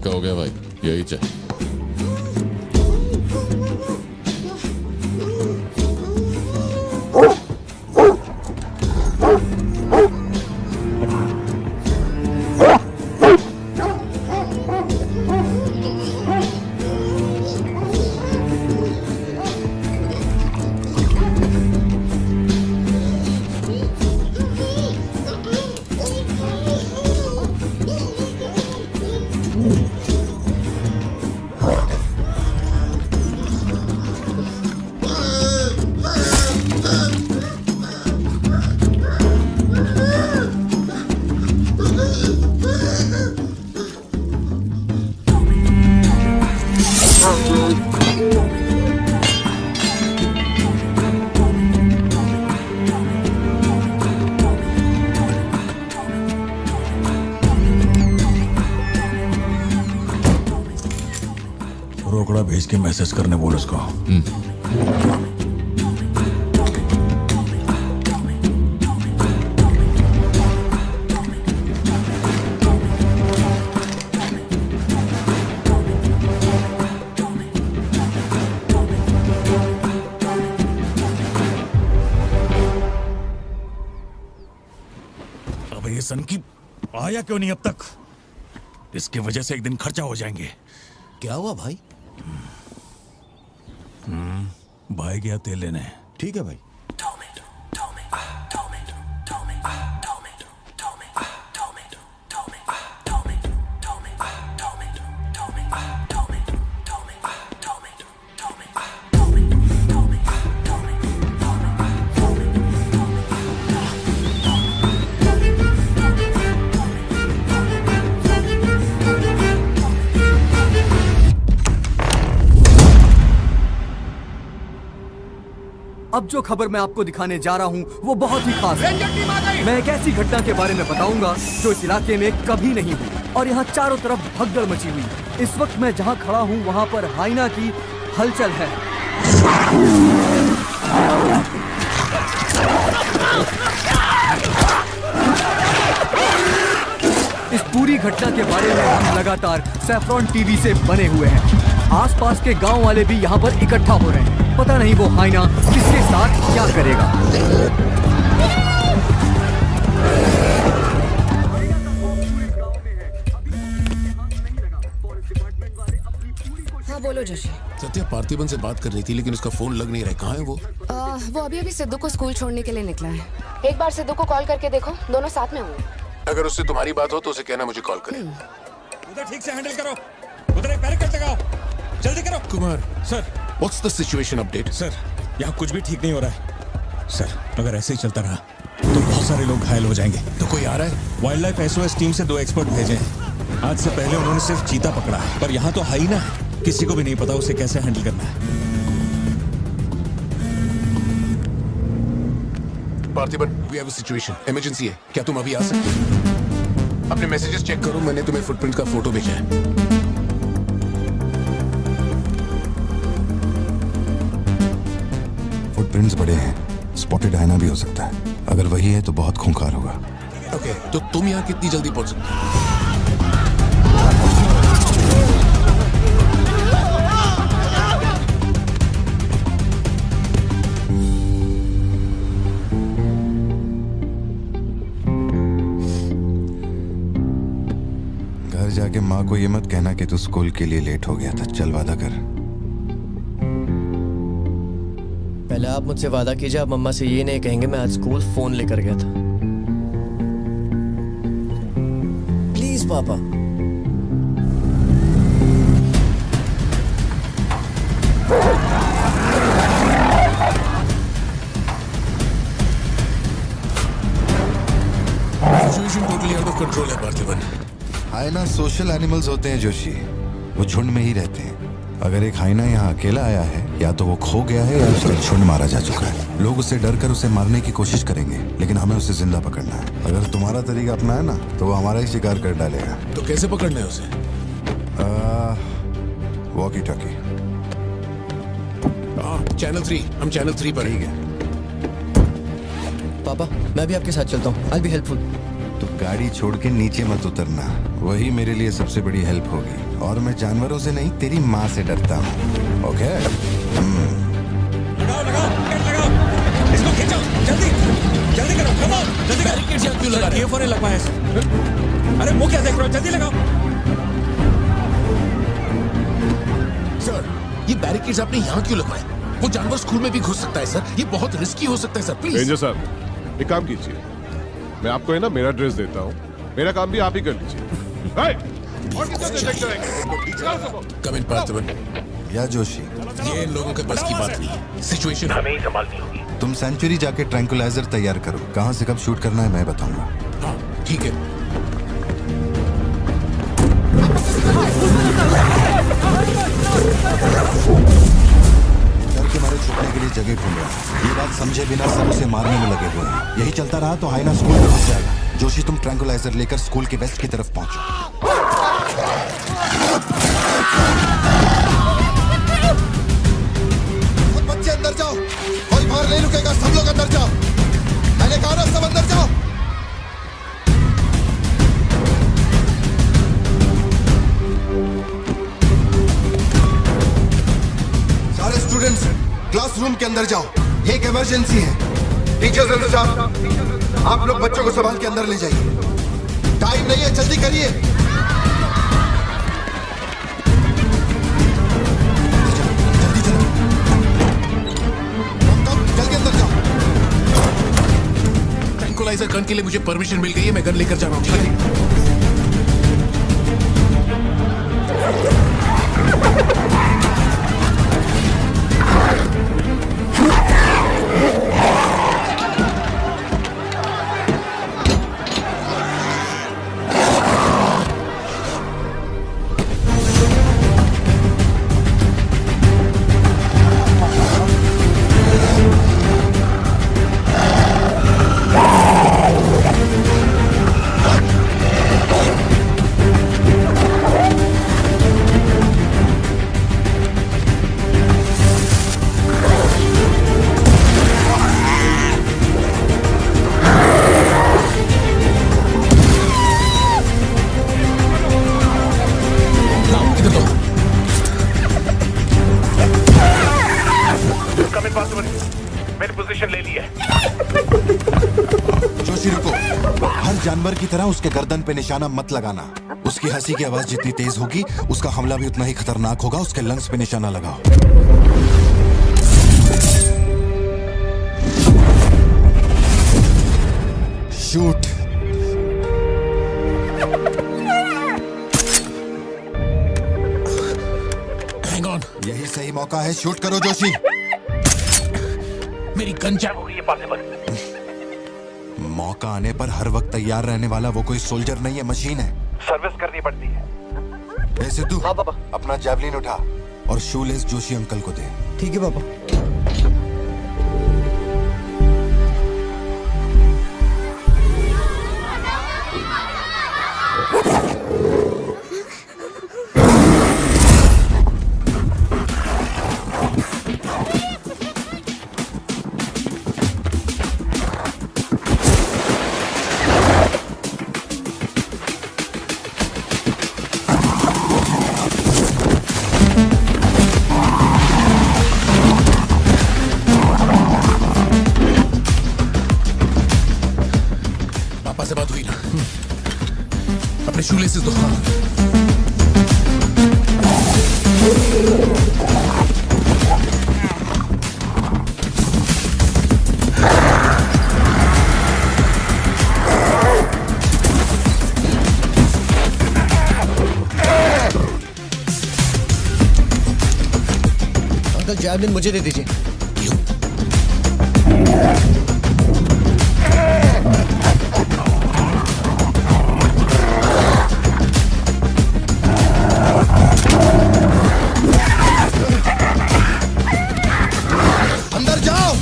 का हो गया भाई, यही चाहिए। रोकड़ा भेज के मैसेज करने बोल उसको। अब ये सन की आया क्यों नहीं अब तक? इसकी वजह से एक दिन खर्चा हो जाएंगे। क्या हुआ भाई? भाई गया तेल लेने। ठीक है भाई। अब जो खबर मैं आपको दिखाने जा रहा हूँ वो बहुत ही खास है। मैं एक ऐसी घटना के बारे में बताऊंगा जो इस इलाके में कभी नहीं हुई और यहाँ चारों तरफ भगदड़ मची हुई। इस वक्त मैं जहाँ खड़ा हूँ वहाँ पर हाइना की हलचल है। इस पूरी घटना के बारे में हम लगातार सैफ्रॉन टीवी से बने हुए हैं। आसपास के गांव वाले भी यहाँ पर इकट्ठा हो रहे हैं। पता नहीं वो हाइना किसके साथ क्या करेगा। हाँ बोलो जोशी। सत्या पार्थिबन से बात कर रही थी लेकिन उसका फोन लग नहीं रहा है। कहाँ है वो? वो अभी सिद्धू को स्कूल छोड़ने के लिए निकला है। एक बार सिद्धू को कॉल करके देखो, दोनों साथ में होंगे। अगर उससे तुम्हारी बात हो तो उसे कहना मुझे कॉल करे। उधर ठीक से हैंडल करो, उधर एक बैरिकेड लगाओ, जल्दी करो। Kumar sir. What's the situation update? Sir यहाँ कुछ भी ठीक नहीं हो रहा है सर। अगर ऐसे ही चलता रहा तो बहुत सारे लोग घायल हो जाएंगे। तो कोई आ रहा है? वाइल्ड लाइफ एसओएस टीम से 2 एक्सपर्ट भेजे हैं। आज से पहले उन्होंने सिर्फ चीता पकड़ा है, पर यहाँ तो हाइना है। किसी को भी नहीं पता उसे कैसे हैंडल करना है। Parthiban, we have a situation, emergency है। क्या तुम अभी आ सकते हो? अपने मैसेजेस चेक करो, मैंने तुम्हें फुटप्रिंट का फोटो भेजा है। फुटप्रिंट्स बड़े हैं, स्पॉटेड हाइना भी हो सकता है। अगर वही है तो बहुत खूंखार होगा। ओके, तो तुम यहाँ कितनी जल्दी पहुंच सकते हो? घर जाके माँ को ये मत कहना कि तू स्कूल के लिए लेट हो गया था। चल वादा कर। पहले आप मुझसे वादा कीजिए, आप मम्मा से ये नहीं कहेंगे मैं आज स्कूल फोन लेकर गया था। प्लीज पापा। Situation totally out of control है पार्थिबन। हाइना सोशल एनिमल्स होते हैं जोशी, वो झुंड में ही रहते हैं। अगर एक हाइना यहाँ अकेला आया है, या तो वो खो गया है या उसका झुंड मारा जा चुका है। लोग उससे डर कर उसे मारने की कोशिश करेंगे, लेकिन हमें उसे जिंदा पकड़ना है। अगर तुम्हारा तरीका अपनाया ना तो वो हमारा ही शिकार कर डालेगा। तो कैसे पकड़ना है उसे? Walkie talkie. चैनल 3, हम चैनल 3 पर। ठीक है पापा, मैं भी आपके साथ चलता हूँ। I'll be helpful। तो गाड़ी छोड़ के नीचे मत उतरना, वही मेरे लिए सबसे बड़ी हेल्प होगी। और मैं जानवरों से नहीं तेरी माँ से डरता हूँ। ओके? लगाओ लगाओ कैट लगाओ, इसको खींचो जल्दी जल्दी करो, कम ऑन जल्दी करो। बैरिकेड यहाँ क्यों लगा रहे हो? ये लग पाया सर। अरे मुंह क्या देख रहे हो, जल्दी लगाओ। सर ये बैरिकेड्स आपने यहाँ क्यों लगवाए? वो जानवर स्कूल में भी घुस सकता है सर, ये बहुत रिस्की हो सकता है सर, प्लीज। रेंजर साहब एक काम कीजिए, मैं आपको है ना मेरा ड्रेस देता हूँ, मेरा काम भी आप ही कर लीजिए। कम इन पार्थिवन। या जोशी, ये इन लोगों के बस की बात नहीं है, सिचुएशन हमें ही संभालनी होगी। तुम सेंचुरी जाके ट्रैंकुलाइजर तैयार करो। कहाँ से कब शूट करना है मैं बताऊंगा। हाँ ठीक है। डर के मारे छुपने के लिए जगह ढूंढ रहा है। ये बात समझे बिना सब उसे मारने में लगे हुए हैं। यही चलता रहा तो हाइना स्कूल में घुस जाएगा। जोशी तुम ट्रैंकुलाइजर लेकर स्कूल के वेस्ट की तरफ पहुंचो। बच्चे अंदर जाओ, कोई बाहर नहीं रुकेगा, सब लोग अंदर जाओ। मैंने कहा ना सब अंदर जाओ। सारे स्टूडेंट्स क्लासरूम के अंदर जाओ, ये एक इमरजेंसी है। टीचर्स अंदर जाओ, आप लोग बच्चों को संभाल के अंदर ले जाइए। टाइम नहीं है, जल्दी करिए। जल्दी चलो, जल्दी अंदर जाओ। ट्रैंकुलाइजर गन के लिए मुझे परमिशन मिल गई है, मैं गन लेकर जा रहा हूँ, ठीक है? मैंने पोजीशन ले ली है। जोशी रुको, हर जानवर की तरह उसके गर्दन पे निशाना मत लगाना। उसकी हंसी की आवाज जितनी तेज होगी उसका हमला भी उतना ही खतरनाक होगा। उसके लंग्स पे निशाना लगाओ। शूट। हैंग ऑन, यही सही मौका है, शूट करो जोशी। मेरी गन जैम हो हो गई है पॉसिबल। मौका आने पर हर वक्त तैयार रहने वाला वो कोई सोल्जर नहीं है, मशीन है। सर्विस करनी पड़ती है। ए सिद्धू, हाँ पापा। अपना जैवलिन उठा और शूलेस जोशी अंकल को दे। ठीक है पापा। से बात हुई ना? अपने शूलेसेस दो। अंकल जैवलिन मुझे दे दीजिए। अंदर जाओ।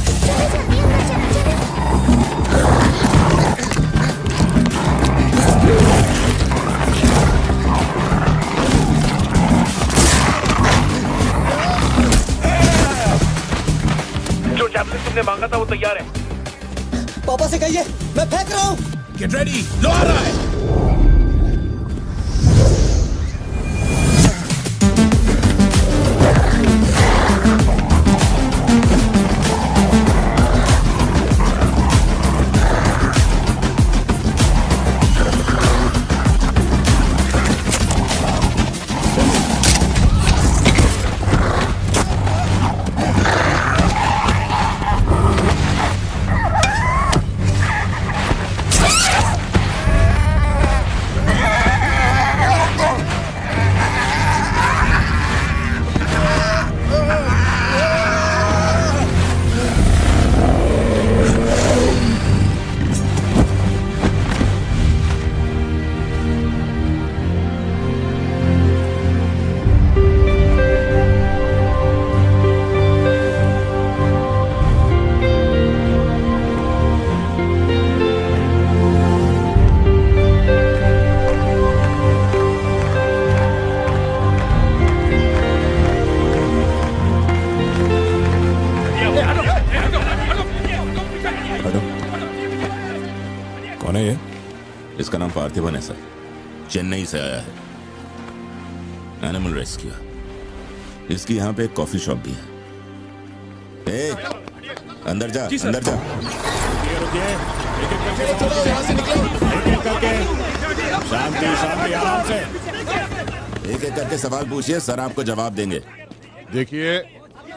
जो जैवलिन तुमने मांगा था वो तैयार है। पापा से कहिए मैं फेंक रहा हूँ। गेट रेडी, लो आ रहा है। कौन है ये? इसका नाम पार्थिवन है सर, चेन्नई से आया है, एनिमल रेस्क्यू। इसकी यहाँ पे एक कॉफी शॉप भी है। ए, अंदर जा, अंदर जा। रुकिए, शांति शांति, आराम से। एक एक करके सवाल पूछिए, सर आपको जवाब देंगे। देखिए,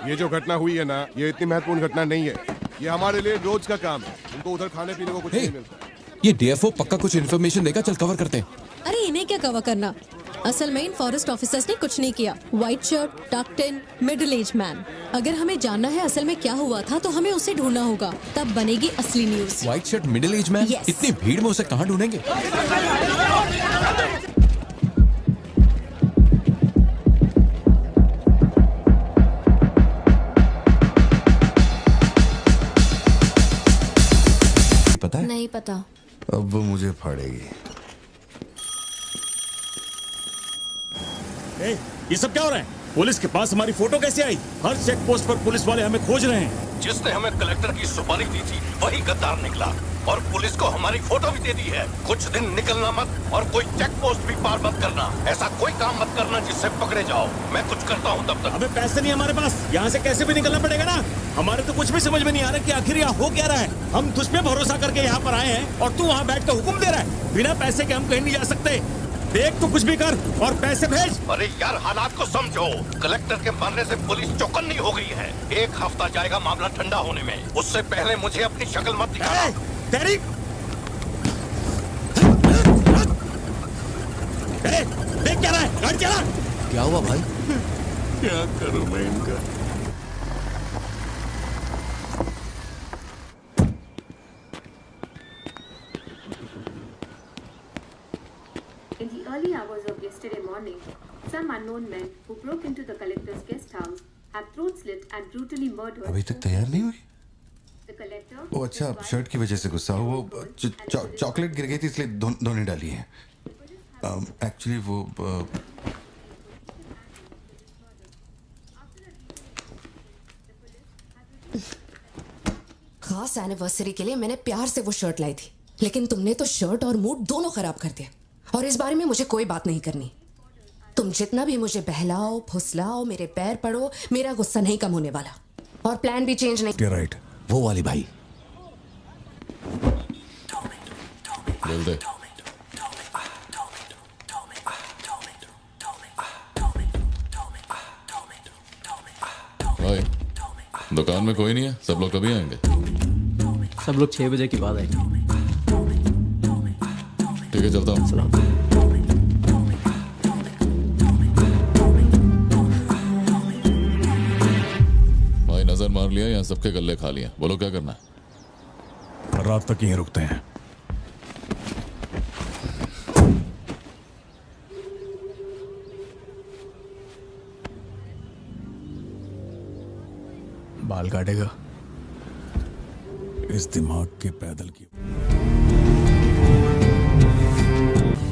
ये जो घटना हुई है ना, ये इतनी महत्वपूर्ण घटना नहीं है। ये हमारे लिए रोज का काम है। उनको उधर खाने पीने को कुछ नहीं मिलता। ये डीएफओ पक्का कुछ इन्फॉर्मेशन देगा, चल कवर करते हैं। अरे इन्हें क्या कवर करना, असल में इन फॉरेस्ट ऑफिसर्स ने कुछ नहीं किया। व्हाइट शर्ट, टक्ड इन, मिडिल एज मैन। अगर हमें जानना है असल में क्या हुआ था तो हमें उसे ढूंढना होगा, तब बनेगी असली news. White shirt, middle age man, इतनी भीड़ में उसे कहाँ ढूंढेंगे? पता है? नहीं पता। अब वो मुझे फाड़ेगी। ए, ये सब क्या हो रहा है? पुलिस के पास हमारी फोटो कैसे आई? हर चेक पोस्ट पर पुलिस वाले हमें खोज रहे हैं। जिसने हमें कलेक्टर की सुपारी दी थी वही गद्दार निकला और पुलिस को हमारी फोटो भी दे दी है। कुछ दिन निकलना मत और कोई चेक पोस्ट भी पार मत करना। ऐसा कोई काम मत करना जिससे पकड़े जाओ। मैं कुछ करता हूँ तब तक। अबे पैसे नहीं हमारे पास, यहाँ से कैसे भी निकलना पड़ेगा ना। हमारे तो कुछ भी समझ में नहीं आ रहा कि आखिर यहाँ हो क्या रहा है। हम तुझ पे भरोसा करके यहाँ पर आए हैं और तू वहाँ बैठ कर हुक्म दे रहा है। बिना पैसे के हम कहीं नहीं जा सकते। देख तो कुछ भी कर और पैसे भेज। अरे यार, हालात को समझो। कलेक्टर के मरने से पुलिस चौकन्नी हो गई है। 1 हफ्ता जाएगा मामला ठंडा होने में। उससे पहले मुझे अपनी शक्ल मत दिखाना। तेरी देख क्या रहा है? गाड़ी चला। क्या हुआ भाई? क्या करूं मैं इनका? In the early hours of yesterday morning, some unknown men who broke into the collector's guest house have throat slit and brutally murdered. अभी तक तैयार नहीं हुई? The collector. वो अच्छा, शर्ट की वजह से गुस्सा हो। वो चॉकलेट गिर गई थी इसलिए धोने डाली है। एक्चुअली वो खास एनिवर्सरी के लिए मैंने प्यार से वो शर्ट लाई थी, लेकिन तुमने तो शर्ट और मूड दोनों खराब कर दिया। और इस बारे में मुझे कोई बात नहीं करनी। तुम जितना भी मुझे बहलाओ फुसलाओ, मेरे पैर पड़ो, मेरा गुस्सा नहीं कम होने वाला। और प्लान भी चेंज नहीं। राइट, वो वाली भाई। बोल दे। भाई, दुकान में कोई नहीं है, सब लोग कभी आएंगे? सब लोग 6 बजे की बात है। ठीक है, चलता हूँ। भाई नजर मार लिया, यहाँ सबके गल्ले खा लिया। बोलो क्या करना है? रात तक यहीं रुकते हैं। बाल काटेगा इस दिमाग के पैदल की।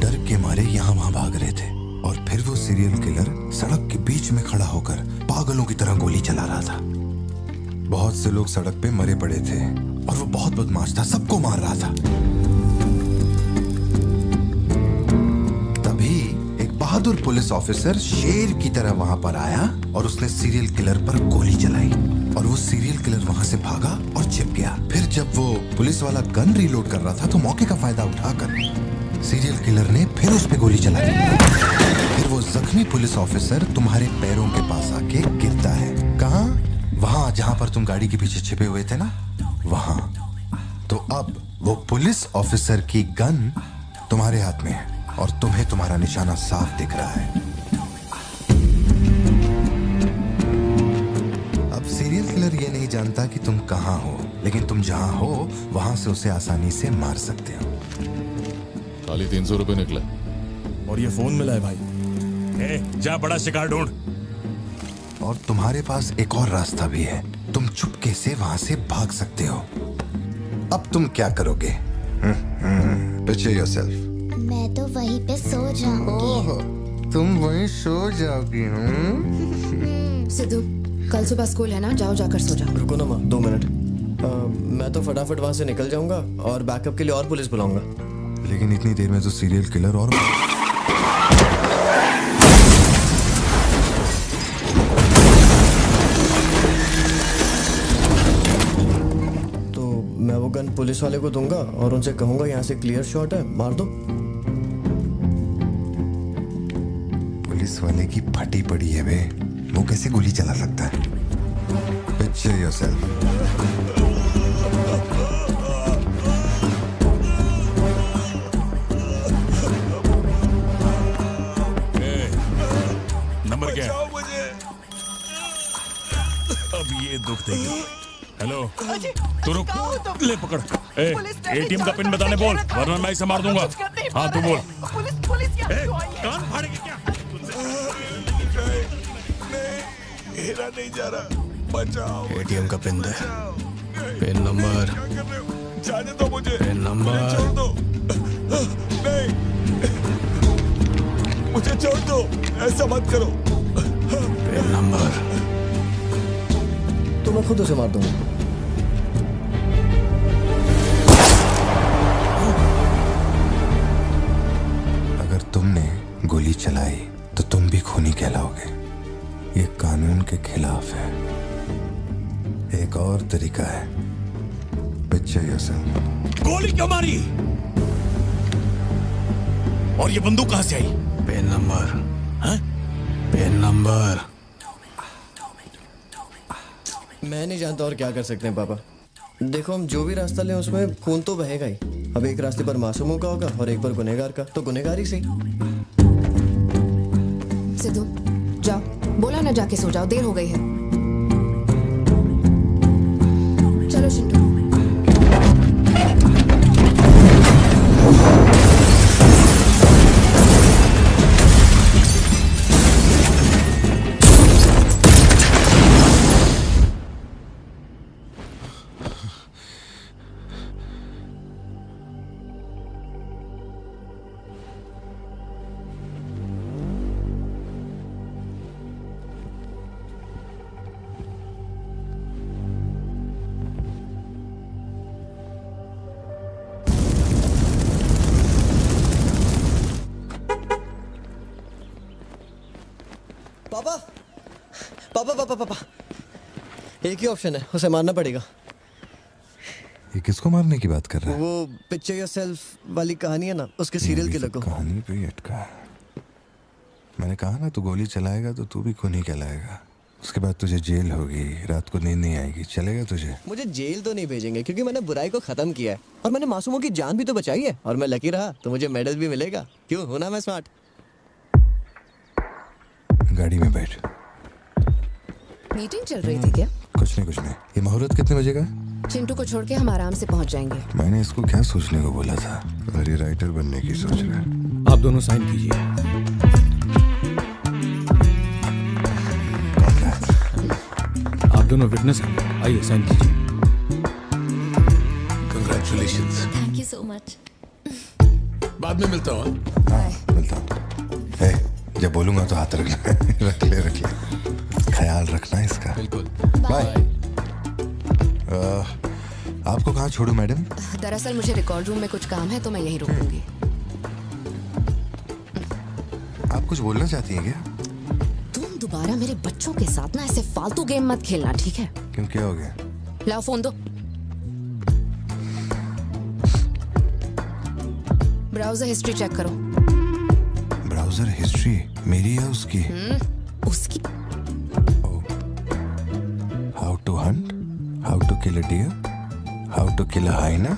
डर के मारे यहाँ वहाँ भाग रहे थे और फिर वो सीरियल किलर सड़क के बीच में खड़ा होकर पागलों की तरह गोली चला रहा था। बहुत से लोग सड़क पे मरे पड़े थे और वो बहुत बदमाश था, सबको मार रहा था। तभी एक बहादुर पुलिस ऑफिसर शेर की तरह वहां पर आया और उसने सीरियल किलर पर गोली चलाई और वो सीरियल किलर वहां से भागा और छिप गया। फिर जब वो पुलिस वाला गन रीलोड कर रहा था तो मौके का फायदा उठाकर सीरियल किलर ने फिर उस पे गोली चला दी। फिर वो जख्मी पुलिस ऑफिसर तुम्हारे पैरों के पास आके गिरता है। कहाँ? वहां जहां पर तुम गाड़ी के पीछे छिपे हुए थे ना, वहां। तो अब वो पुलिस ऑफिसर की गन तुम्हारे हाथ में है और तुम्हें तुम्हारा निशाना साफ दिख रहा है। अब सीरियल किलर ये नहीं जानता कि तुम कहां हो, लेकिन तुम जहां हो वहां से उसे आसानी से मार सकते हो। खाली 300 रुपए निकले और ये फोन मिला है भाई। जा बड़ा शिकार ढूंढ। और तुम्हारे पास एक और रास्ता भी है, तुम चुपके से वहां से भाग सकते हो। अब तुम क्या करोगे? Picture yourself. मैं तो वहीं पे सो जाऊंगी। तुम वहीं सो जाओगी? सिद्धू, कल सुबह स्कूल है ना, जाओ जाकर सो जाओ। रुको ना माँ, 2 मिनट। मैं तो फटाफट वहां से निकल जाऊंगा और बैकअप के लिए और पुलिस बुलाऊंगा। लेकिन इतनी देर में तो सीरियल किलर और तो मैं वो गन पुलिस वाले को दूंगा और उनसे कहूंगा यहाँ से क्लियर शॉट है, मार दो। पुलिस वाले की फटी पड़ी है बे, वो कैसे गोली चला सकता है? Picture yourself. नंबर क्या है? अब ये दुख देगी। हेलो, तू रुक, ले पकड़। एटीएम का पिन बताने बोल, वरना मैं इसे मार दूंगा। हाँ तू बोल। कान फाड़ेंगे क्या? मेरा नहीं जा रहा, बचाओ। एटीएम का पिन दे, पिन नंबर, जाने दो मुझे, पिन नंबर। छोड़ दो, नहीं, मुझे छोड़ दो, ऐसा मत करो। पिन नंबर तो मैं खुद उसे मार दूंगा। अगर तुमने गोली चलाई तो तुम भी खूनी कहलाओगे। ये कानून के खिलाफ है। एक और तरीका है। Picture yourself. गोली क्यों मारी? और ये बंदूक कहां से आई? पिन नंबर, हाँ? Pin number. मैं नहीं जानता और क्या कर सकते हैं पापा। देखो हम जो भी रास्ता लें उसमें खून तो बहेगा ही। अब एक रास्ते पर मासूमों का होगा और एक पर गुनहगार का, तो गुनहगार ही सही। सिद्धू जाओ, बोला ना जाके सो जाओ, देर हो गई है। चलो चिंटू। पापा पापा पापा पापा, एक ही ऑप्शन है, उसे मारना पड़ेगा। ये किसको मारने की बात कर रहा है? वो पिक्चर योरसेल्फ वाली कहानी है ना, उसके सीरियल किलर को। कहानी पे ही अटका है। मैंने कहा ना, तू गोली चलाएगा तो तू भी खूनी कहलाएगा। उसके बाद तुझे जेल होगी, रात को नींद नहीं आएगी। चलेगा तुझे? मुझे जेल तो नहीं भेजेंगे क्योंकि मैंने बुराई को खत्म किया है और मैंने मासूमों की जान भी तो बचाई है। और मैं लकी रहा तो मुझे मेडल भी मिलेगा। क्यों, हूं ना मैं स्मार्ट? गाड़ी में बैठ। मीटिंग चल रही थी क्या? कुछ नहीं। ये मुहूर्त कितने बजे का? चिंटू को छोड़ के हम आराम से पहुंच जाएंगे। मैंने इसको क्या सोचने को बोला था? और ये राइटर बनने की सोच रहा है। आप दोनों साइन कीजिए। आप दोनों विटनेस हैं, आइए साइन कीजिए। Congratulations. Thank you so much. बाद में मिलता हूँ। मिलता हूँ। जब बोलूंगा तो हाथ रखना। रख ले। ख्याल रखना इसका। बिल्कुल। बाय। आपको कहाँ छोड़ूं मैडम? दरअसल मुझे रिकॉर्ड रूम में कुछ काम है तो मैं यहीं रुकूंगी। आप कुछ बोलना चाहती हैं क्या? तुम दोबारा मेरे बच्चों के साथ ना ऐसे फालतू गेम मत खेलना, ठीक है? क्यों, क्या हो गया? लाओ फोन दो। ब्राउजर हिस्ट्री चेक करो। ब्राउजर हिस्ट्री मेरी या उसकी? उसकी। How to hunt, how to kill a deer, how to kill a hyena,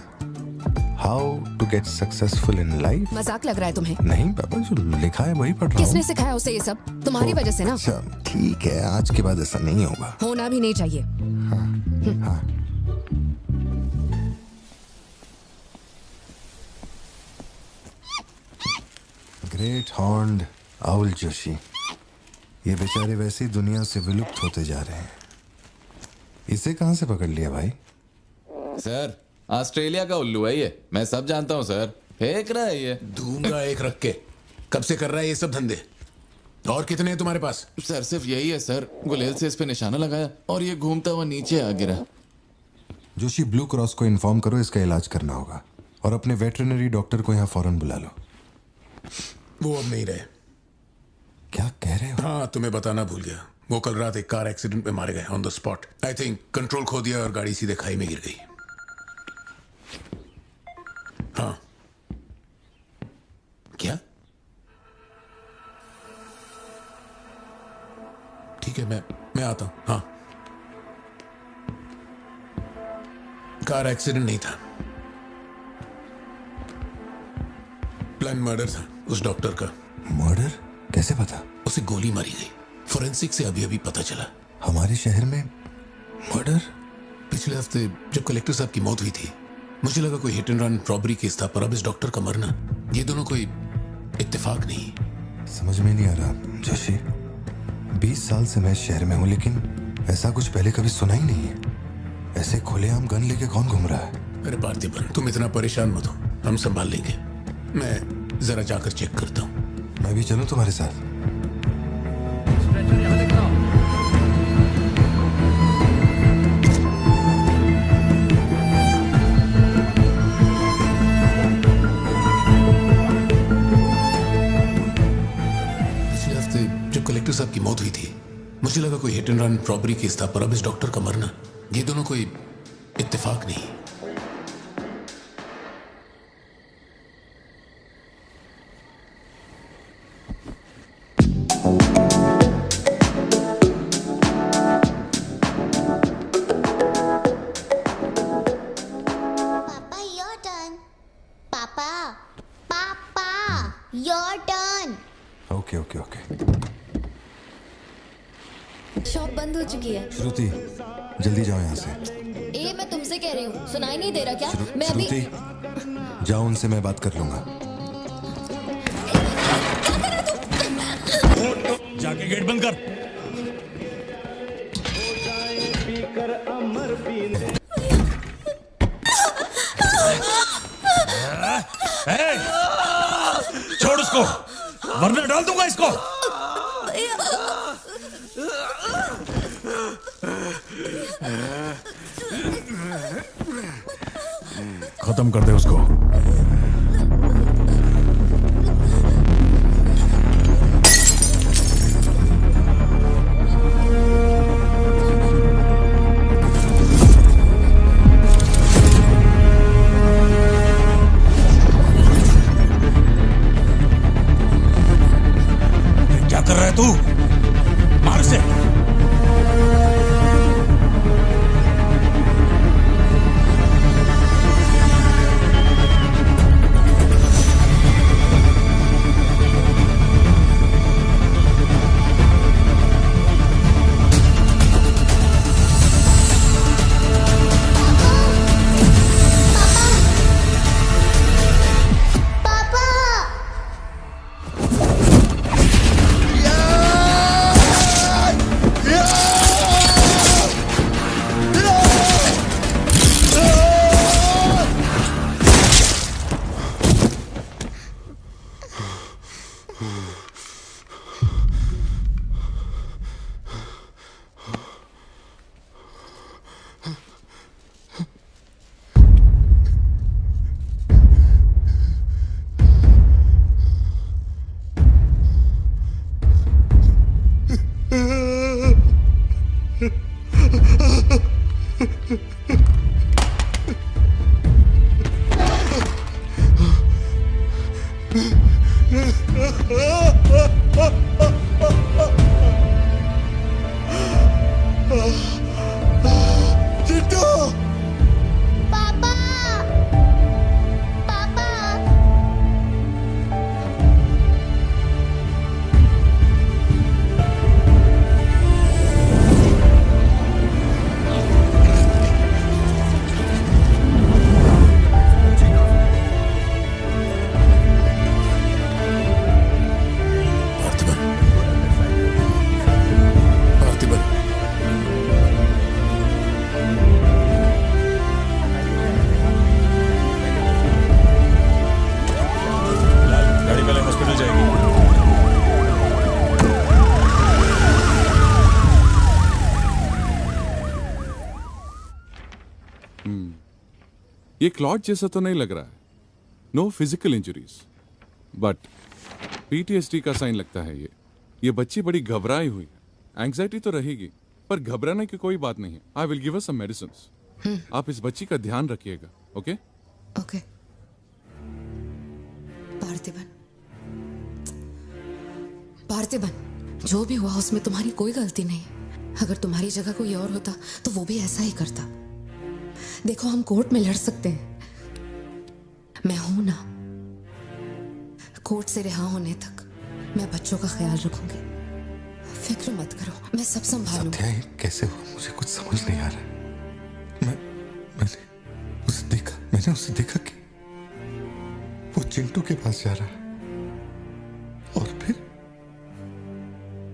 how to get successful in life. मजाक लग रहा है तुम्हें? नहीं पापा, जो लिखा है वही पढ़ रहा हूँ। किसने सिखाया उसे ये सब? तुम्हारी वजह से ना। अच्छा ठीक है, आज के बाद ऐसा नहीं होगा। होना भी नहीं चाहिए। हाँ। ग्रेट हॉर्न्ड आउल जोशी, ये बेचारे वैसे ही दुनिया से विलुप्त होते जा रहे हैं। इसे कहां से पकड़ लिया भाई? सर ऑस्ट्रेलिया का उल्लू है ये, मैं सब जानता हूँ सर। फेंक रहा है ये। दूंगा एक रख के। कब से कर रहा है ये सब धंधे? और कितने हैं तुम्हारे पास? सर सिर्फ यही है सर। गुलेल से इस पे निशाना लगाया और ये घूमता हुआ नीचे आ गिरा। जोशी, ब्लू क्रॉस को इन्फॉर्म करो, इसका इलाज करना होगा। और अपने वेटरनरी डॉक्टर को यहाँ फौरन बुला लो। वो अब नहीं रहे। क्या कह रहे हो? हाँ, तुम्हें बताना भूल गया। वो कल रात एक कार एक्सीडेंट में मारे गए on the spot. I think control खो दिया और गाड़ी सीधे खाई में गिर गई। हाँ। क्या? ठीक है, मैं आता हूं। हाँ, कार एक्सीडेंट नहीं था, प्लान मर्डर था उस डॉक्टर का। मर्डर? कैसे पता? उसे गोली मारी गई। फोरेंसिक से अभी अभी पता चला। हमारे शहर में मर्डर? पिछले हफ्ते जब कलेक्टर साहब की मौत हुई थी, मुझे लगा कोई hit and run robbery case था, पर अब इस डॉक्टर का मरना, ये दोनों कोई इत्तेफाक नहीं। समझ में नहीं आ रहा जोशी। 20 साल से मैं शहर में हूँ, लेकिन ऐसा कुछ पहले कभी सुना ही नहीं है। ऐसे खुलेआम गन लेके कौन घूम रहा है? अरे पार्थिबन, तुम इतना परेशान मत हो, हम संभाल लेंगे। मैं जरा जाकर चेक करता हूँ। मैं भी चलूं तुम्हारे साथ? पिछले हफ्ते जब कलेक्टर साहब की मौत हुई थी, मुझे लगा कोई hit and run robbery case था, पर अब इस डॉक्टर का मरना, ये दोनों कोई इत्तेफाक नहीं। शॉप बंद हो चुकी है। श्रुति, जल्दी जाओ यहाँ से। ए, मैं तुमसे कह रही हूँ, सुनाई नहीं दे रहा क्या? मैं अभी श्रुति, जाओ, उनसे मैं बात कर लूंगा। जाके गेट बंद कर। छोड़ उसको, वरना डाल दूंगा इसको। खत्म कर दे उसको। क्या कर रहा है तू? मार से। ये क्लॉट जैसा तो नहीं लग रहा है, no physical injuries, but PTSD का साइन लगता है ये बच्ची बड़ी घबराई हुई है। एंग्जाइटी तो रहेगी, पर घबराने की कोई बात नहीं है। I will give her some medicines. आप इस बच्ची का ध्यान रखिएगा, ओके? ओके। पार्थिबन, जो भी हुआ उसमें तुम्हारी कोई गलती नहीं। अगर तुम्हारी जगह कोई और होता तो वो भी ऐसा ही करता। देखो, हम कोर्ट में लड़ सकते हैं, मैं हूं ना। कोर्ट से रिहा होने तक मैं बच्चों का ख्याल रखूंगी, फिक्र मत करो, मैं सब संभालूंगी। सत्या, ये कैसे हुआ मुझे कुछ समझ नहीं आ रहा। मैंने उसे देखा कि वो चिंटू के पास जा रहा है, और फिर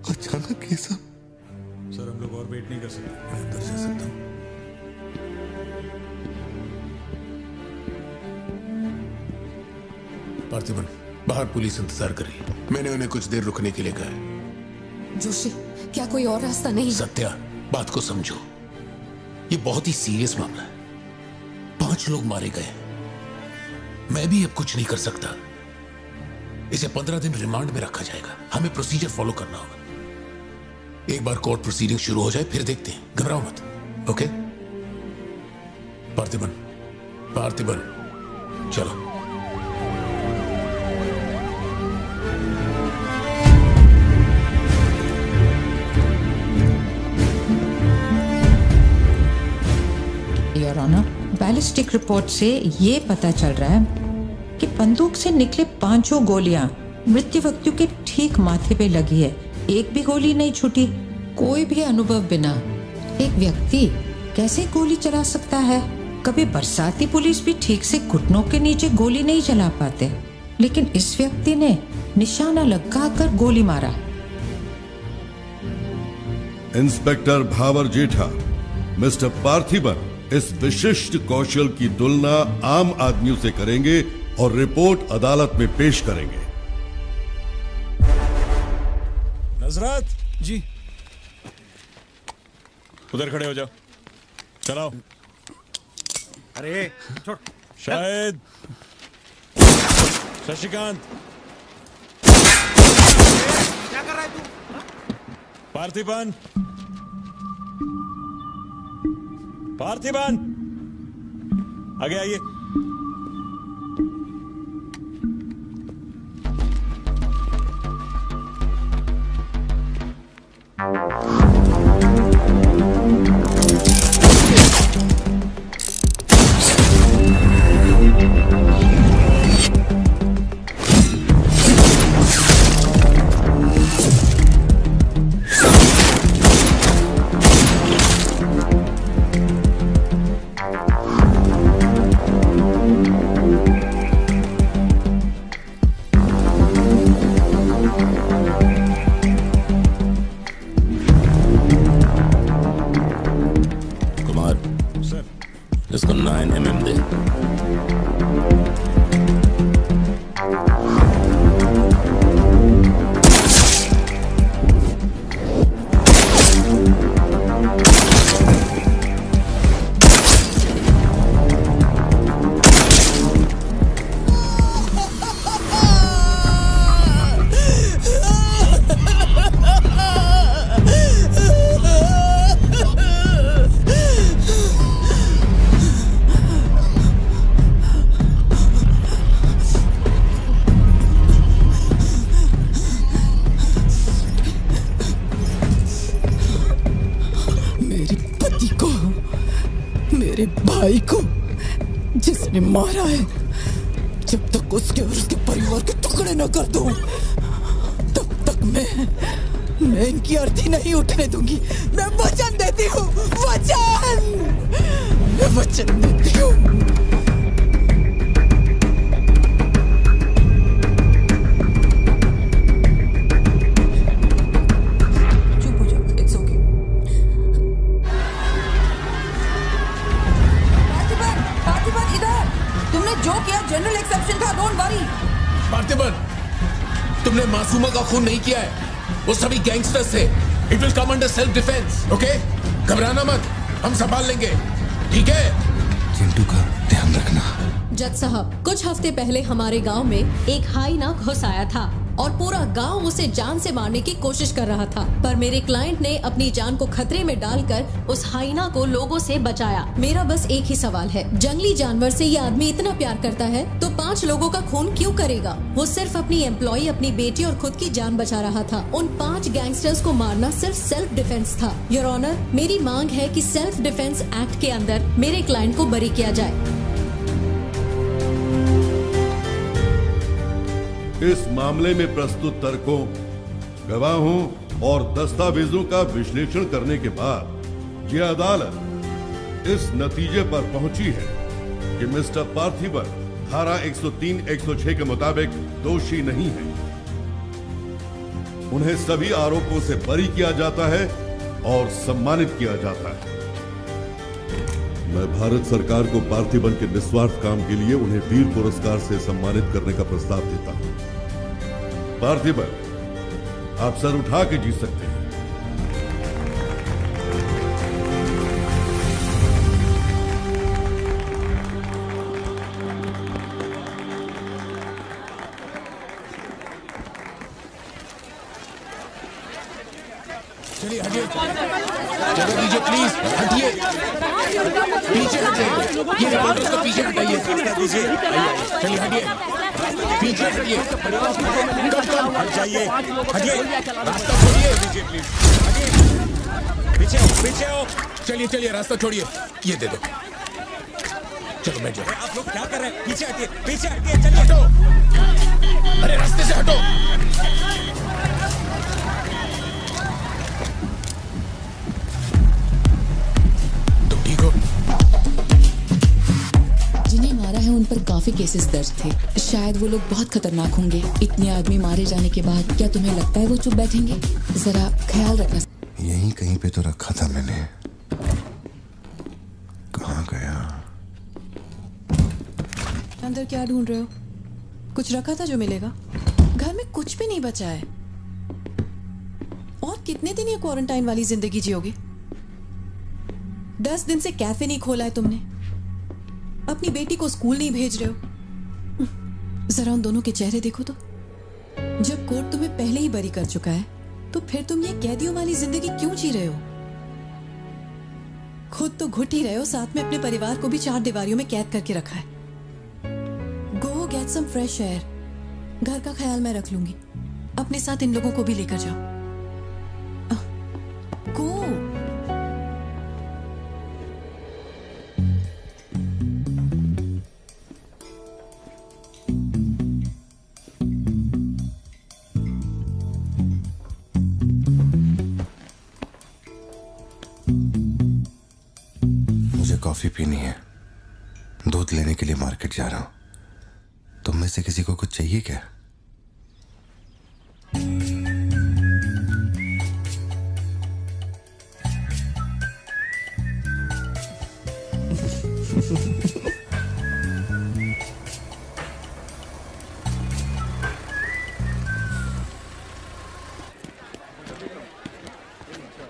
अचानक ये सब। सर, हम लोग और वेट नहीं कर सकते, मैं अंदर जा सकता हूँ? पार्थिबन, बाहर पुलिस इंतजार कर रही है। मैंने उन्हें कुछ देर रुकने के लिए कहा है। जोशी, क्या कोई और रास्ता नहीं? सत्या, बात को समझो, ये बहुत ही सीरियस मामला है। 5 लोग मारे गए, मैं भी अब कुछ नहीं कर सकता। इसे 15 दिन रिमांड में रखा जाएगा। हमें प्रोसीजर फॉलो करना होगा। एक बार कोर्ट प्रोसीडिंग शुरू हो जाए फिर देखते हैं, घबराओ मत, ओके? पार्थिबन, चलो। योर ऑनर, बैलिस्टिक रिपोर्ट से ये पता चल रहा है कि बंदूक से निकले 5 गोलियां मृत्यु व्यक्ति के ठीक माथे पे लगी है। एक भी गोली नहीं छूटी। कोई भी अनुभव बिना एक व्यक्ति कैसे गोली चला सकता है? कभी बरसाती पुलिस भी ठीक से घुटनों के नीचे गोली नहीं चला पाते, लेकिन इस व्यक्ति ने निशाना लगाकर गोली मारा। इंस्पेक्टर भावर जेठा, मिस्टर पार्थिबन इस विशिष्ट कौशल की तुलना आम आदमियों से करेंगे और रिपोर्ट अदालत में पेश करेंगे। नजरत जी, उधर खड़े हो जाओ, चलाओ। अरे छोड़। शायद शशिकांत, क्या कर रहा है तू? पार्थिबन, आगे आइए। इसको 9 mm दे। मेरे भाई को जिसने मारा है, जब तक उसके और उसके परिवार के टुकड़े न कर दूं, तब तक मैं इनकी अर्थी नहीं उठने दूंगी। मैं वचन देती हूँ, मैं वचन देती हूँ। जनरल एक्सेप्शन था, डोंट वरी। पार्थिबन, तुमने मासूमा का खून नहीं किया है, वो सभी गैंगस्टर्स थे। It will come under self defence, okay? घबराना मत, हम संभाल लेंगे, ठीक है? चिंटू का ध्यान ध्यान रखना। जज साहब, कुछ हफ्ते पहले हमारे गांव में एक हाइना घुस आया था और पूरा गांव उसे जान से मारने की कोशिश कर रहा था, पर मेरे क्लाइंट ने अपनी जान को खतरे में डालकर उस हाइना को लोगों से बचाया। मेरा बस एक ही सवाल है, जंगली जानवर से ये आदमी इतना प्यार करता है तो 5 लोगों का खून क्यों करेगा? वो सिर्फ अपनी एम्प्लॉय, अपनी बेटी और खुद की जान बचा रहा था। उन 5 गैंगस्टर्स को मारना सिर्फ सेल्फ डिफेंस था। योर ऑनर, मेरी मांग है कि सेल्फ डिफेंस एक्ट के अंदर मेरे क्लाइंट को बरी किया जाए। इस मामले में प्रस्तुत तर्कों, गवाहों और दस्तावेजों का विश्लेषण करने के बाद यह अदालत इस नतीजे पर पहुंची है कि मिस्टर पार्थिबन धारा 103-106 के मुताबिक दोषी नहीं है। उन्हें सभी आरोपों से बरी किया जाता है और सम्मानित किया जाता है। मैं भारत सरकार को पार्थिबन के निस्वार्थ काम के लिए उन्हें वीर पुरस्कार से सम्मानित करने का प्रस्ताव देता हूं। पार्थिबन, आप सर उठा के जीत सकते हैं। चलिए हटिए, जगह दीजिए प्लीज, हटिए, पीछे हटिए, ये रिपोर्टर्स को पीछे हटाइए, चलिए हटिए, पीछे हटिए, हट जाइए, हटिए, रास्ता छोड़िए, दीजिए प्लीज, हटिए, पीछे हो, पीछे हो, चलिए चलिए रास्ता छोड़िए, ये दे दो, चलो बैठ जाओ। आप लोग क्या कर रहे हैं? पीछे हटिए, चलिए, हटो, अरे रास्ते से हटो। जिन्हें मारा है उन पर काफी केसेस दर्ज थे। शायद वो लोग बहुत खतरनाक होंगे। इतने आदमी मारे जाने के बाद क्या तुम्हें लगता है वो चुप बैठेंगे? जरा ख्याल रखना। यहीं कहीं पे तो रखा था मैंने, कहाँ गया? अंदर क्या ढूंढ रहे हो? कुछ रखा था जो मिलेगा? घर में कुछ भी नहीं बचा है। और कितने दिन ये क्वारंटाइन वाली जिंदगी जियोगे? 10 दिन से कैफे नहीं खोला है तुमने, अपनी बेटी को स्कूल नहीं भेज रहे हो। जरा उन दोनों के चेहरे देखो तो। जब कोर्ट तुम्हें पहले ही बरी कर चुका है तो फिर तुम ये कैदियों वाली जिंदगी क्यों जी रहे हो? खुद तो घुट ही रहे हो, साथ में अपने परिवार को भी 4 दीवारियों में कैद करके रखा है। Go get some fresh air. घर का ख्याल मैं रख लूंगी। अपने साथ इन लोगों को भी लेकर जाओ। गो। कॉफी पीनी है, दूध लेने के लिए मार्केट जा रहा हूं। तुम में से किसी को कुछ चाहिए क्या?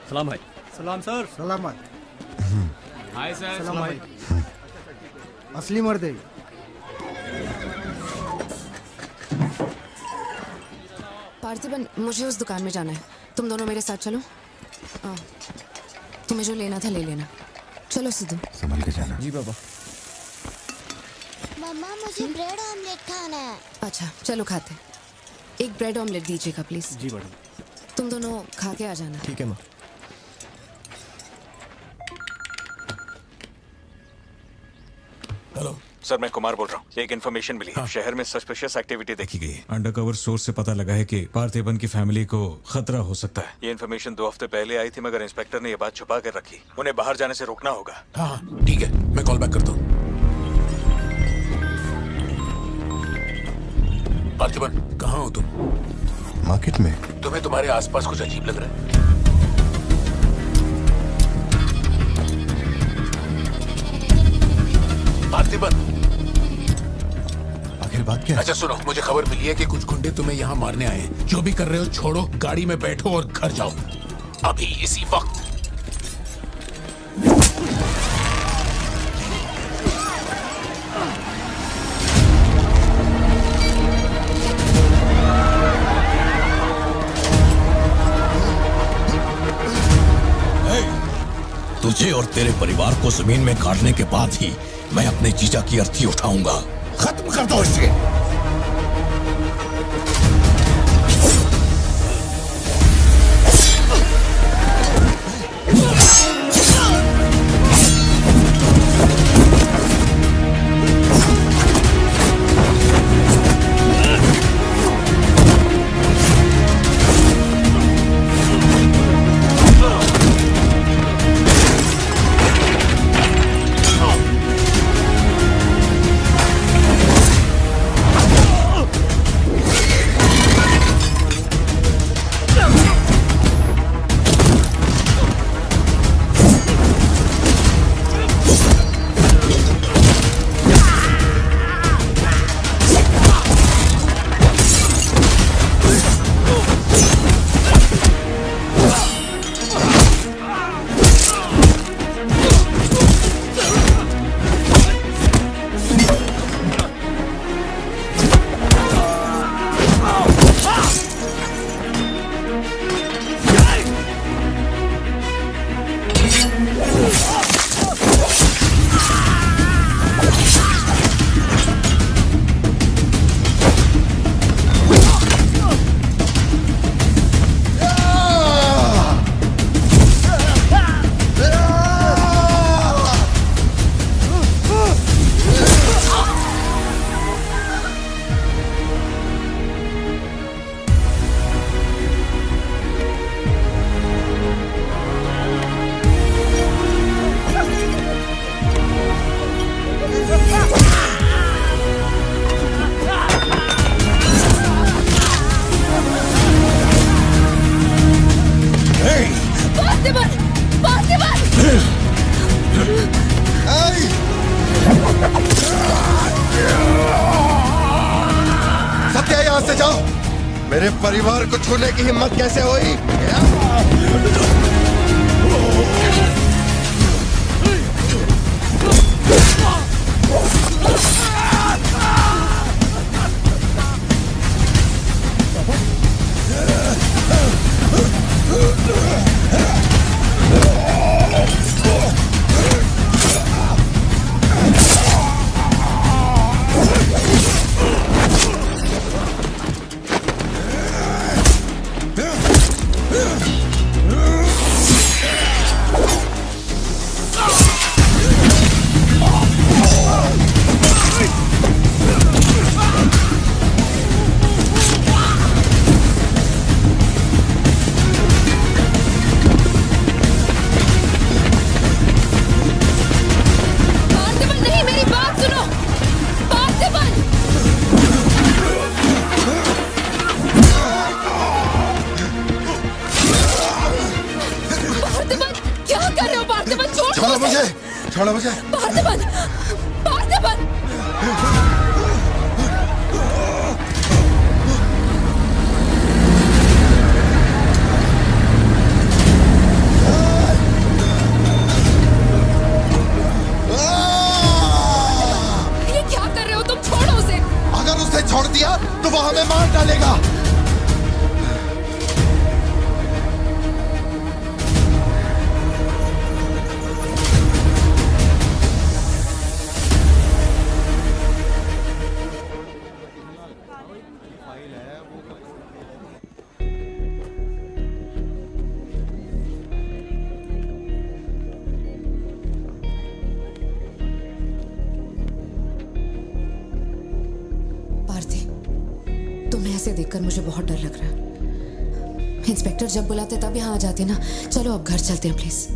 सलाम भाई। सलाम सर। सलाम हाय सर। सलाम भाई। असली मर्द है। पार्थिबन, मुझे उस दुकान में जाना है, तुम दोनों मेरे साथ चलो। तुम्हें जो लेना था ले लेना। चलो सिद्धू। संभल के जाना। जी बाबा। मम्मा मुझे ब्रेड ऑमलेट खाना है। अच्छा चलो खाते। एक ब्रेड ऑमलेट दीजिएगा प्लीज। जी मैडम। तुम दोनों खा के आ जाना। ठीक है माँ। हेलो सर, मैं कुमार बोल रहा हूँ। एक इन्फॉर्मेशन मिली है। शहर में सस्पिशियस एक्टिविटी देखी गई है। अंडरकवर सोर्स से पता लगा है कि पार्थिबन की फैमिली को खतरा हो सकता है। ये इन्फॉर्मेशन 2 हफ्ते पहले आई थी, मगर इंस्पेक्टर ने ये बात छुपा कर रखी। उन्हें बाहर जाने से रोकना होगा। हाँ ठीक है, मैं कॉल बैक करता हूँ। पार्थिबन, कहाँ हो तुम? मार्केट में। तुम्हें तुम्हारे आसपास कुछ अजीब लग रहा है? पार्थिबन, आखिर बात क्या है? अच्छा सुनो, मुझे खबर मिली है कि कुछ गुंडे तुम्हें यहाँ मारने आए हैं। जो भी कर रहे हो छोड़ो, गाड़ी में बैठो और घर जाओ अभी इसी वक्त। तुझे और तेरे परिवार को जमीन में गाड़ने के बाद ही मैं अपने जीजा की अर्थी उठाऊंगा। खत्म कर दो इसे। सत्या, यहाँ से जाओ। मेरे परिवार को छूने की हिम्मत कैसे हुई? छोड़ो मुझे। पार्थिबन, पार्थिबन। ये क्या कर रहे हो तुम? छोड़ो उसे। अगर उसे छोड़ दिया तो वो हमें मार डालेगा। ऐसे देखकर मुझे बहुत डर लग रहा है। इंस्पेक्टर जब बुलाते तब यहाँ आ जाते ना। चलो अब घर चलते हैं प्लीज।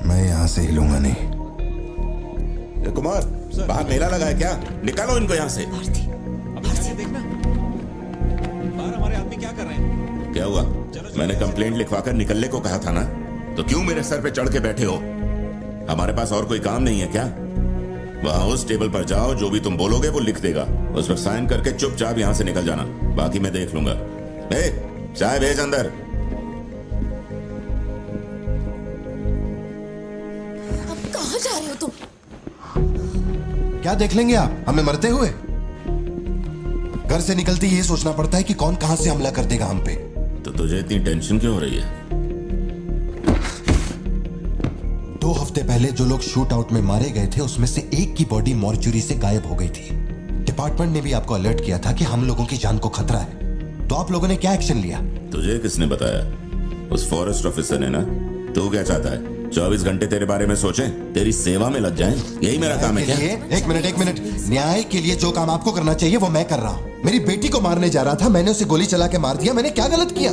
मैं यहाँ से हिलूंगा नहीं। कुमार, बाहर मेला लगा है क्या? निकालो इनको यहाँ से। देखना बाहर हमारे आदमी क्या कर रहे हैं। क्या हुआ? मैंने कंप्लेंट लिखवाकर निकलने को कहा था ना, तो क्यों मेरे सर पे चढ़ के बैठे हो? हमारे पास और कोई काम नहीं है क्या? वहां उस टेबल पर जाओ, जो भी तुम बोलोगे वो लिख देगा। उस पर साइन करके चुपचाप यहाँ से निकल जाना, बाकी मैं देख लूंगा। चाय भेज अंदर। अब कहाँ जा रहे हो तुम? क्या देख लेंगे आप हमें मरते हुए? घर से निकलते ही ये सोचना पड़ता है कि कौन कहां से हमला कर देगा हम पे। तो तुझे इतनी टेंशन क्यों हो रही है? 2 हफ्ते पहले जो लोग शूट आउट में मारे गए थे उसमें से एक की बॉडी मॉर्चुरी से गायब हो गई थी। डिपार्टमेंट ने भी आपको अलर्ट किया था कि हम लोगों की जान को खतरा है, तो आप लोगों ने क्या एक्शन लिया? तुझे किसने बताया? उस फॉरेस्ट ऑफिसर ने ना। तू क्या चाहता है? 24 घंटे तेरे बारे में सोचें, तेरी सेवा में लग जाएं? यही मेरा काम है क्या? एक मिनट। न्याय के लिए जो काम आपको करना चाहिए वो मैं कर रहा हूँ। मेरी बेटी को मारने जा रहा था, मैंने उसे गोली चला के मार दिया। मैंने क्या गलत किया?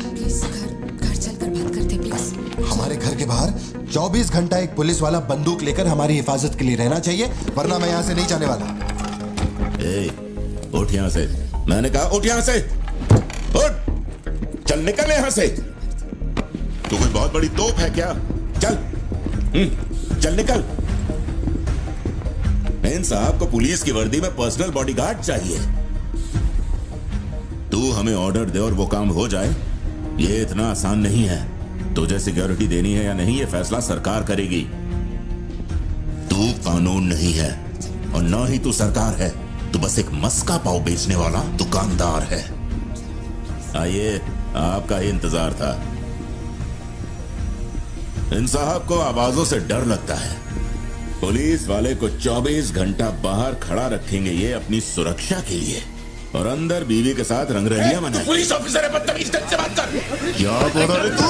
प्लीज घर चलकर बात करते प्लीज। हमारे घर के बाहर 24 घंटा एक पुलिस वाला बंदूक लेकर हमारी हिफाजत के लिए रहना चाहिए, वरना मैं यहाँ से नहीं जाने वाला। उठ यहाँ से, मैंने कहा उठ यहाँ से। उठ, चल निकल यहाँ से। तू कोई बहुत बड़ी तोप है क्या? चल चल निकल। इन साहब को पुलिस की वर्दी में पर्सनल बॉडीगार्ड चाहिए। तू हमें ऑर्डर दे और वो काम हो जाए, ये इतना आसान नहीं है। तुझे सिक्योरिटी देनी है या नहीं, ये फैसला सरकार करेगी। तू कानून नहीं है और ना ही तू सरकार है, तू बस एक मस्का पाव बेचने वाला दुकानदार है। आइए, आपका ही इंतजार था। इन साहब को आवाजों से डर लगता है। पुलिस वाले को 24 घंटा बाहर खड़ा रखेंगे ये अपनी सुरक्षा के लिए, और अंदर बीवी के साथ रंगरलियां मनाएंगे। पुलिस ऑफिसर है, बदतमीज ढंग से बात कर। क्या बोल रहा है तू?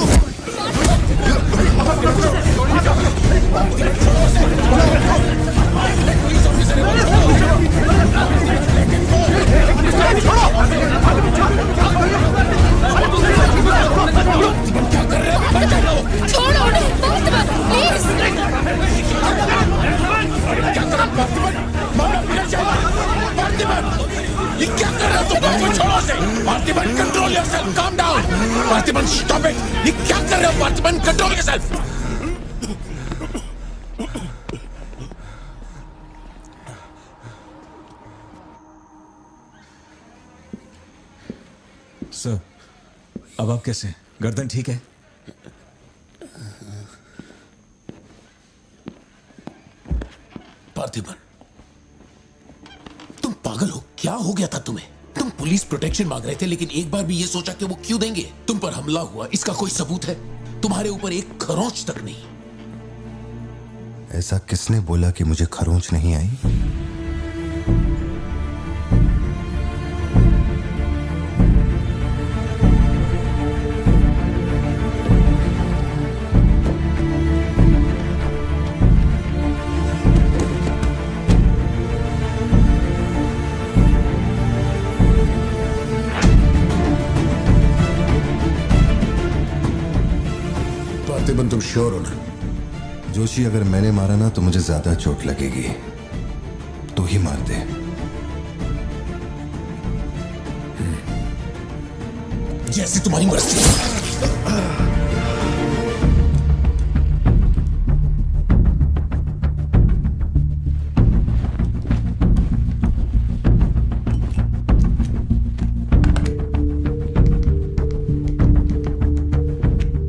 क्या कर रहे हो? छोड़ो उन्हें, प्लीज। क्या कर रहा है? ये क्या कर रहा है? तुम छोड़ो से। Parthiban, control yourself, calm down. Parthiban, stop it. ये क्या कर रहे हो? Parthiban, control yourself. सर, अब आप कैसे? गर्दन ठीक है? पार्थिबन, तुम पागल हो? क्या हो गया था तुम्हें? तुम पुलिस प्रोटेक्शन मांग रहे थे, लेकिन एक बार भी ये सोचा कि वो क्यों देंगे? तुम पर हमला हुआ, इसका कोई सबूत है? तुम्हारे ऊपर एक खरोंच तक नहीं। ऐसा किसने बोला कि मुझे खरोंच नहीं आई? पार्थिबन, तुम श्योर हो ना? जोशी, अगर मैंने मारा ना तो मुझे ज्यादा चोट लगेगी। तू ही मार दे। जैसे तुम्हारी मर्जी।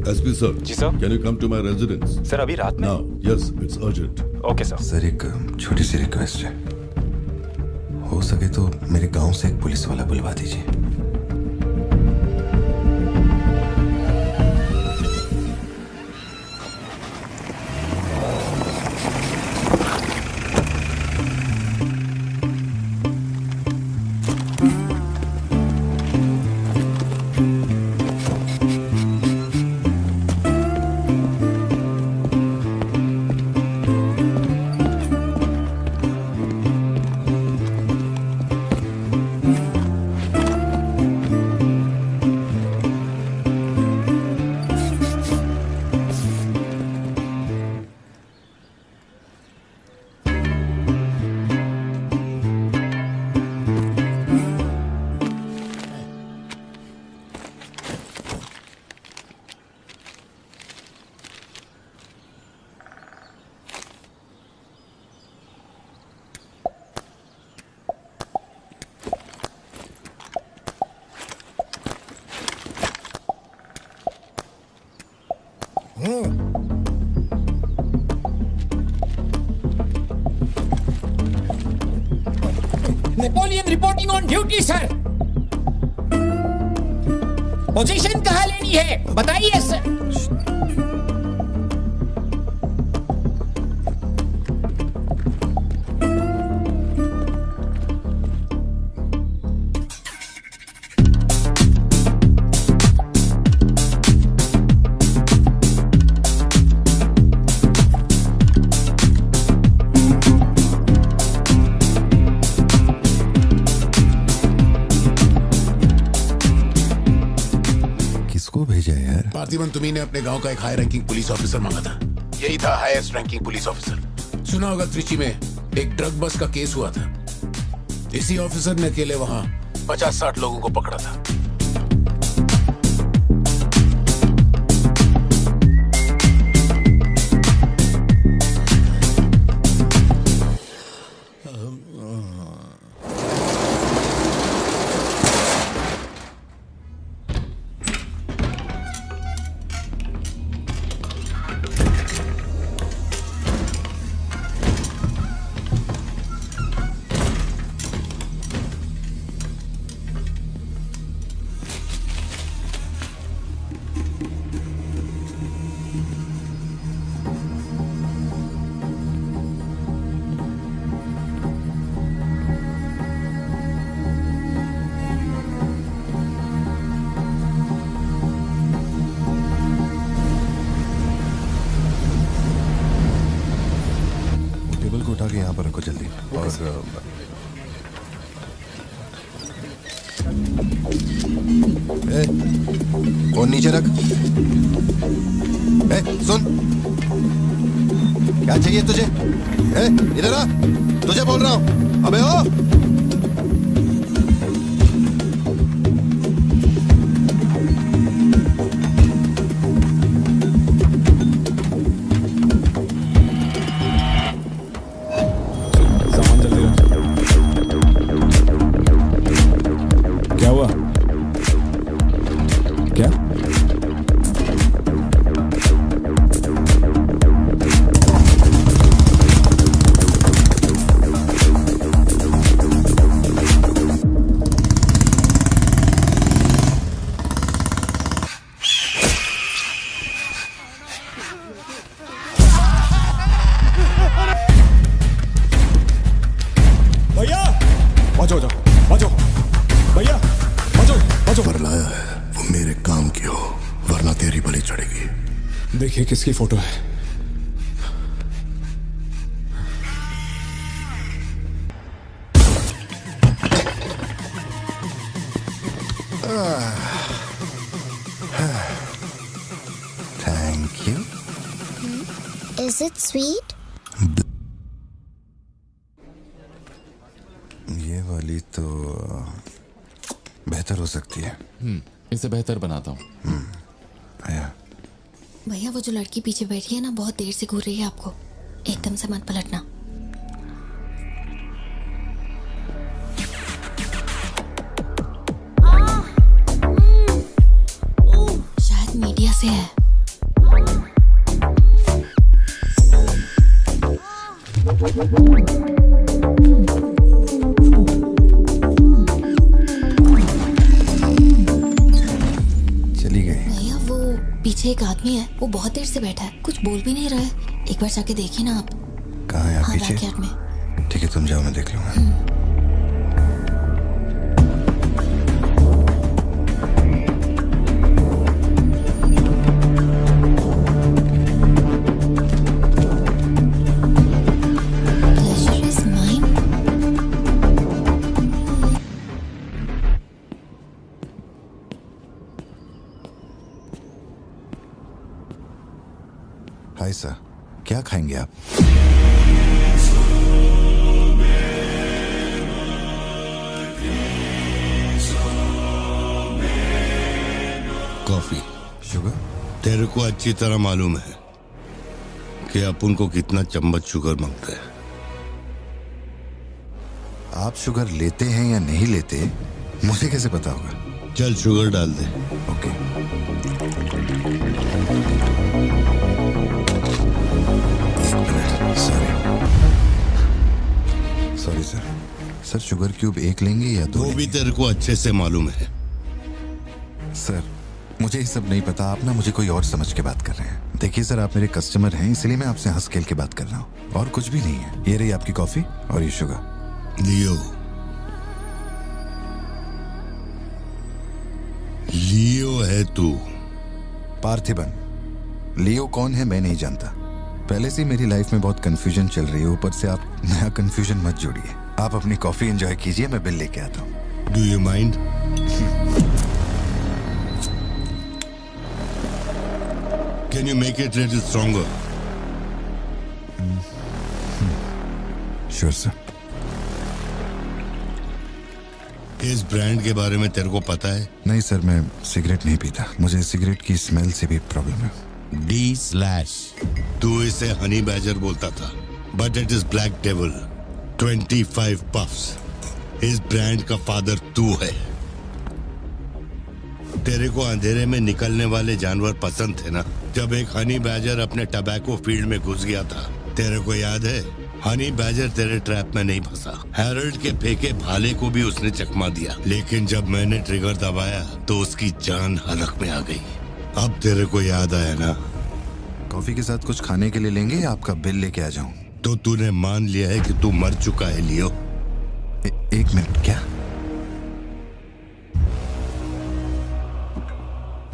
SP sir. जी sir. Can you come to my residence? Sir, अभी रात में? Now, yes, it's urgent. Okay sir. Sir, एक छोटी सी रिक्वेस्ट है। हो सके तो मेरे गांव से एक पुलिस वाला बुलवा दीजिए। Napoleon reporting on duty sir. Position कहाँ लेनी है बताइए सर। जाए यार। पार्थिबन, तुम्ही ने अपने गांव का एक हाई रैंकिंग पुलिस ऑफिसर मांगा था। यही था हाईएस्ट रैंकिंग पुलिस ऑफिसर। सुना होगा त्रिची में एक ड्रग बस का केस हुआ था। इसी ऑफिसर ने अकेले वहां 50-60 लोगों को पकड़ा था। उठा के यहाँ पर रखो जल्दी। और फोन नीचे रख। सुन, क्या चाहिए तुझे? इधर आ, तुझे बोल रहा हूँ। अबे ओ देखिए किसकी फोटो है। Thank you. Is it sweet? ये वाली तो बेहतर हो सकती है। इसे बेहतर बनाता हूँ। आया। भैया वो जो लड़की पीछे बैठी है ना, बहुत देर से घूर रही है आपको। एकदम से मत पलटना। शायद मीडिया से है। चली गई। भैया वो पीछे एक आदमी है, वो बहुत देर से बैठा है, कुछ बोल भी नहीं रहा है। एक बार जाके देखिए ना आप। कहाँ है आप? हाँ, पीछे? बैकयार्ड में। ठीक है, तुम जाओ, मैं देख लूंगा। हाय सर, क्या खाएंगे आप? कॉफी। शुगर? तेरे को अच्छी तरह मालूम है कि अपन को कितना चम्मच शुगर मांगते हैं। आप शुगर लेते हैं या नहीं लेते मुझे कैसे पता होगा? चल शुगर डाल दे। Okay. Sorry sir. Sir sugar cube एक लेंगे या दो? वो भी तेरे को अच्छे से मालूम है। सर मुझे ये सब नहीं पता, आप ना मुझे कोई और समझ के बात कर रहे हैं। देखिए सर, आप मेरे कस्टमर हैं, इसलिए मैं आपसे हंस खेल के बात कर रहा हूँ, और कुछ भी नहीं है। ये रही आपकी कॉफी और ये शुगर। लियो है तू? पार्थिबन। लियो कौन है मैं नहीं जानता। पहले से मेरी लाइफ में बहुत कंफ्यूजन चल रही है, ऊपर से आप नया कंफ्यूजन मत जोड़िए। आप अपनी कॉफी एंजॉय कीजिए, मैं बिल लेके आता हूँ। Do you mind? Can you make it a little stronger? Sure, sir. इस ब्रांड के बारे में तेरे को पता है? नहीं सर, मैं सिगरेट नहीं पीता। मुझे सिगरेट की स्मेल से भी प्रॉब्लम है। D/। तू इसे हनी बैजर बोलता था, but it is black devil. 25 puffs. इस ब्रांड का फादर तू है। तेरे को अंधेरे में निकलने वाले जानवर पसंद थे ना? जब एक हनी बैजर अपने टबैको फील्ड में घुस गया था, तेरे को याद है? हनी बैजर तेरे ट्रैप में नहीं फंसा। हैरोल्ड के फेंके भाले को भी उसने चकमा दिया, लेकिन जब मैंने ट्रिगर दबाया तो उसकी जान हलक में आ गई। अब तेरे को याद आया ना? कॉफी के साथ कुछ खाने के लिए लेंगे या आपका बिल लेके आ जाऊं? तो तूने मान लिया है कि तू मर चुका है लियो? एक मिनट, क्या?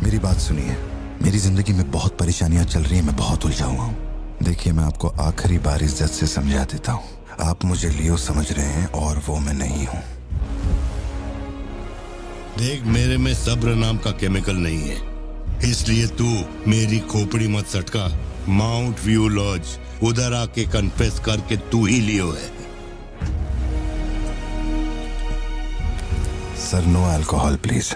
मेरी बात सुनिए। मेरी जिंदगी में बहुत परेशानियां चल रही हैं, मैं बहुत उलझा हुआ हूं। देखिए, मैं आपको आखिरी बार इज्जत से समझा देता हूं। आप मुझे लियो समझ रहे हैं और वो मैं नहीं हूं। देख, मेरे में सब्र नाम का केमिकल नहीं है, इसलिए तू मेरी खोपड़ी मत सटका। माउंट व्यू लॉज, उधर आके कन्फेस करके तू ही लियो है। Sir, no alcohol please.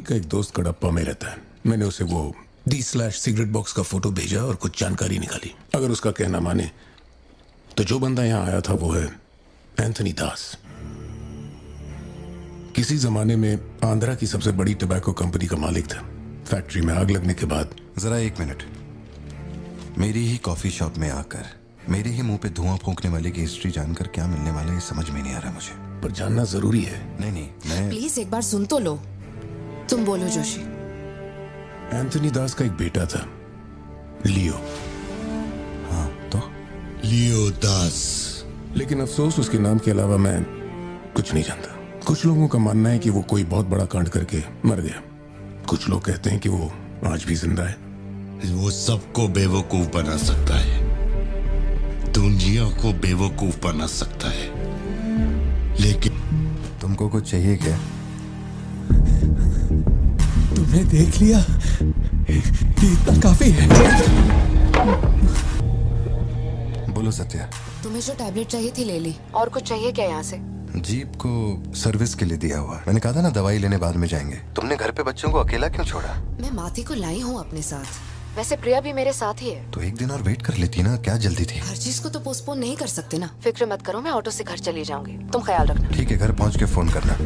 का एक दोस्त कड़प्पा में रहता है। मैंने उसे वो D/ सिगरेट बॉक्स का फोटो भेजा और कुछ जानकारी निकाली। अगर उसका कहना माने तो जो बंदा यहाँ आया था वो है एंथनी दास। किसी जमाने में आंध्रा की सबसे बड़ी टबैको कंपनी का मालिक था। फैक्ट्री में आग लगने के बाद। जरा एक मिनट। मेरी ही कॉफी शॉप में आकर मेरे ही मुंह पे धुआं फूंकने वाले की हिस्ट्री जानकर क्या मिलने वाला है समझ में नहीं आ रहा मुझे। पर जानना जरूरी है। नहीं, मैं प्लीज एक बार सुन तो लो। तुम बोलो जोशी। एंथनी दास का एक बेटा था, लियो। हाँ, तो लियो दास। लेकिन अफसोस, उसके नाम के अलावा मैं कुछ नहीं जानता। कुछ लोगों का मानना है कि वो कोई बहुत बड़ा कांड करके मर गया। कुछ लोग कहते हैं कि वो आज भी जिंदा है। वो सबको बेवकूफ बना सकता है, दुनिया को बेवकूफ बना सकता है, लेकिन तुमको कुछ चाहिए क्या? तुमने देख लिया, इतना काफी है। बोलो सत्या। तुम्हें जो टैबलेट चाहिए थी ले ली। और कुछ चाहिए क्या यहाँ से? जीप को सर्विस के लिए दिया हुआ। मैंने कहा था ना दवाई लेने बाद में जाएंगे। तुमने घर पे बच्चों को अकेला क्यों छोड़ा? मैं माथी को लाई हूँ अपने साथ। वैसे प्रिया भी मेरे साथ ही है। तो एक दिन और वेट कर लेती ना, क्या जल्दी थी? हर चीज को तो पोस्टपोन नहीं कर सकते ना। फिक्र मत करो, मैं ऑटो से घर चली जाऊंगी, तुम ख्याल रखना। ठीक है, घर पहुँच के फोन करना।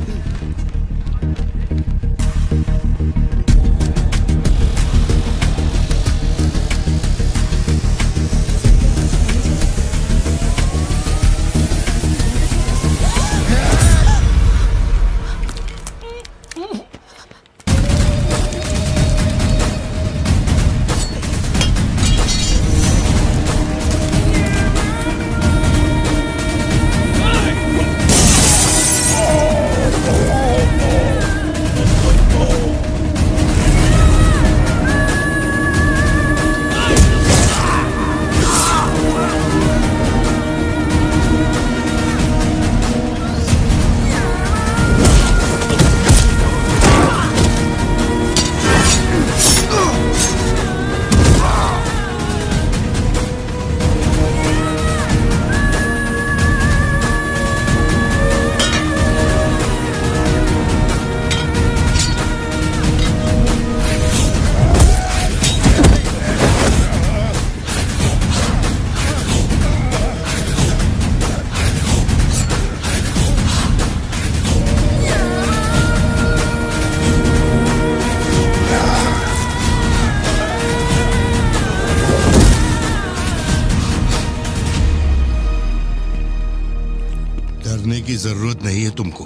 की जरूरत नहीं है तुमको।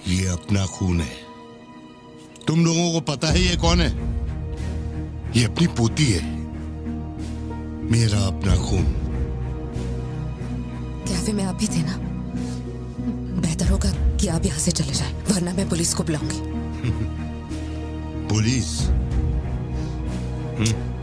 ये अपना खून है। तुम लोगों को पता है ये कौन है? ये अपनी पोती है, मेरा अपना खून। कैफे में आप भी थे ना? बेहतर होगा कि आप यहाँ से चले जाएं, वरना मैं पुलिस को बुलाऊंगी। पुलिस?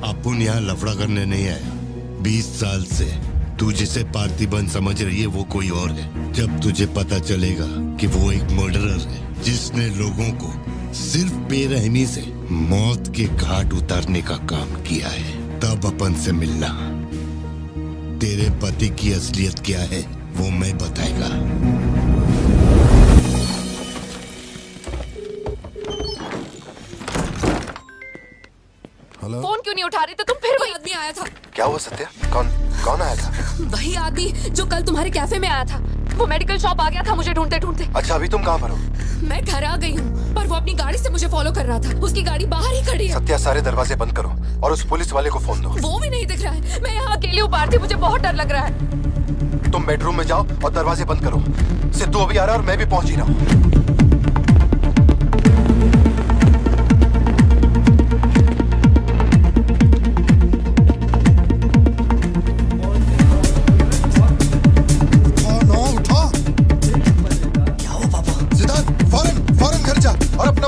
अपुन यहाँ लफड़ा करने नहीं आया। 20 साल से तू जिसे पार्थिबन समझ रही है वो कोई और है। जब तुझे पता चलेगा कि वो एक मर्डरर है जिसने लोगों को सिर्फ बेरहमी से मौत के घाट उतारने का काम किया है, तब अपन से मिलना। तेरे पति की असलियत क्या है वो मैं बताएगा। हेलो। फोन क्यों नहीं उठा रहे थे तुम? फिर वही आदमी आया था। क्या हुआ सत्या? कौन आया था? वही आदमी जो कल तुम्हारे कैफे में आया था। वो मेडिकल शॉप आ गया था मुझे ढूंढते ढूंढते। अच्छा, अभी तुम कहाँ पर हो? मैं घर आ गई हूँ, पर वो अपनी गाड़ी से मुझे फॉलो कर रहा था। उसकी गाड़ी बाहर ही खड़ी है। सत्या, सारे दरवाजे बंद करो और उस पुलिस वाले को फोन दो। वो भी नहीं दिख रहा है। मैं यहाँ अकेली हूँ पार्थी, मुझे बहुत डर लग रहा है। तुम बेडरूम में जाओ और दरवाजे बंद करो। सिद्धू अभी आ रहा है और मैं भी पहुंच ही रहा हूँ।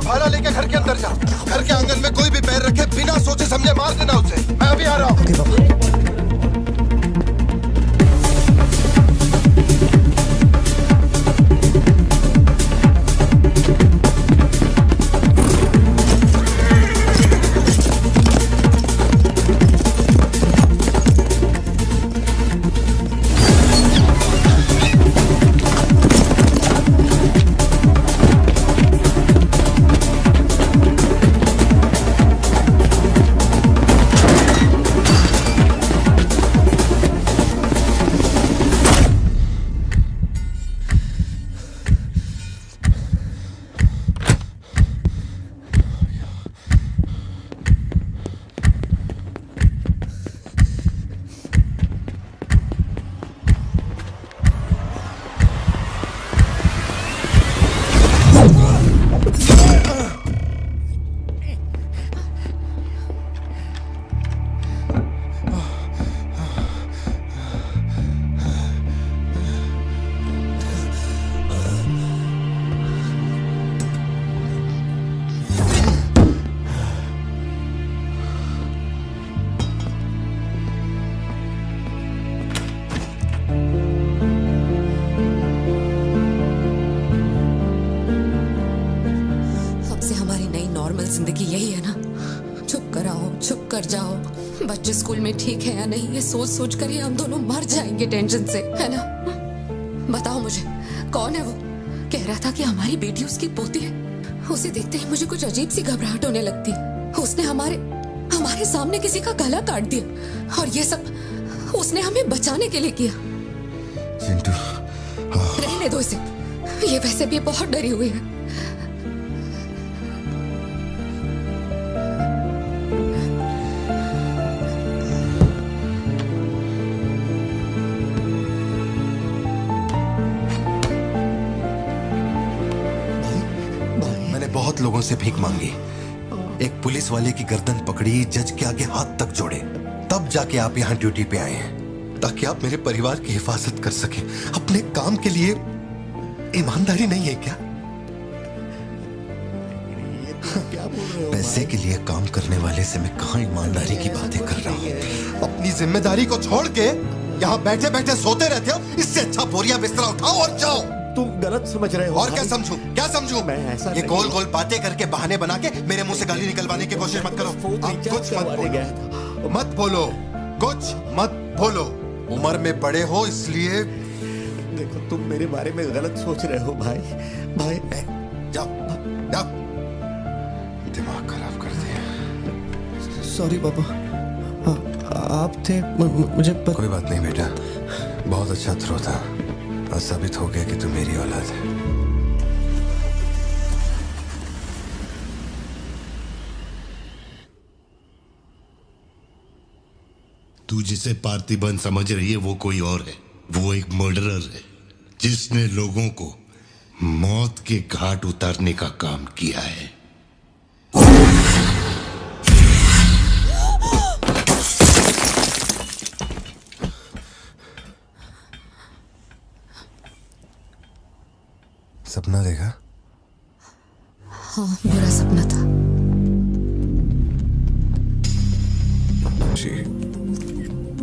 भाला लेके घर के अंदर जा। घर के आंगन में कोई भी पैर रखे बिना सोचे समझे मार देना उसे। मैं अभी आ रहा हूँ। जिंदगी यही है ना, चुप कर आओ, चुप कर जाओ। बच्चे स्कूल में ठीक है या नहीं ये सोच सोच कर ही हम दोनों मर जाएंगे टेंशन से, है ना? बताओ मुझे, कौन है वो? कह रहा था कि हमारी बेटी उसकी पोती है। उसे देखते ही मुझे कुछ अजीब सी घबराहट होने लगती है। उसने हमारे सामने किसी का गला काट दिया और ये सब उसने हमें बचाने के लिए किया। चिंटू, रहने दो इसे, ये वैसे भी बहुत डरी हुई है। बहुत लोगों से भीख मांगी, एक पुलिस वाले की गर्दन पकड़ी, जज के आगे हाथ तक जोड़े, तब जाके आप यहाँ ड्यूटी पे आए हैं ताकि आप मेरे परिवार की हिफाजत कर सके। अपने काम के लिए ईमानदारी नहीं है क्या? क्या बोल रहे हो? पैसे के लिए काम करने वाले से मैं कहाँ ईमानदारी की बातें कर रहा हूँ? अपनी जिम्मेदारी को छोड़ के यहाँ बैठे बैठे सोते रहते हो। इससे अच्छा बोरिया बिस्तरा उठाओ और जाओ। तुम गलत समझ रहे हो। और क्या समझूं? क्या समझूं? मैं ऐसा ये गोल गोल बातें करके बहाने बना के मेरे मुंह से गाली निकलवाने की कोशिश मत करो। आप कुछ मत बोलो, मत बोलो, कुछ मत बोलो। उम्र में बड़े हो इसलिए। देखो तुम मेरे बारे में गलत सोच रहे हो भाई। जाओ जाओ, दिमाग खराब कर दिया। सॉरी पापा, आप थे मुझे कोई बात नहीं बेटा, बहुत अच्छा थ्रो था। आज साबित हो गया कि तू मेरी औलाद है। तू जिसे पार्थिबन समझ रही है वो कोई और है। वो एक मर्डरर है जिसने लोगों को मौत के घाट उतारने का काम किया है। सपना देखा? हाँ, बुरा सपना था।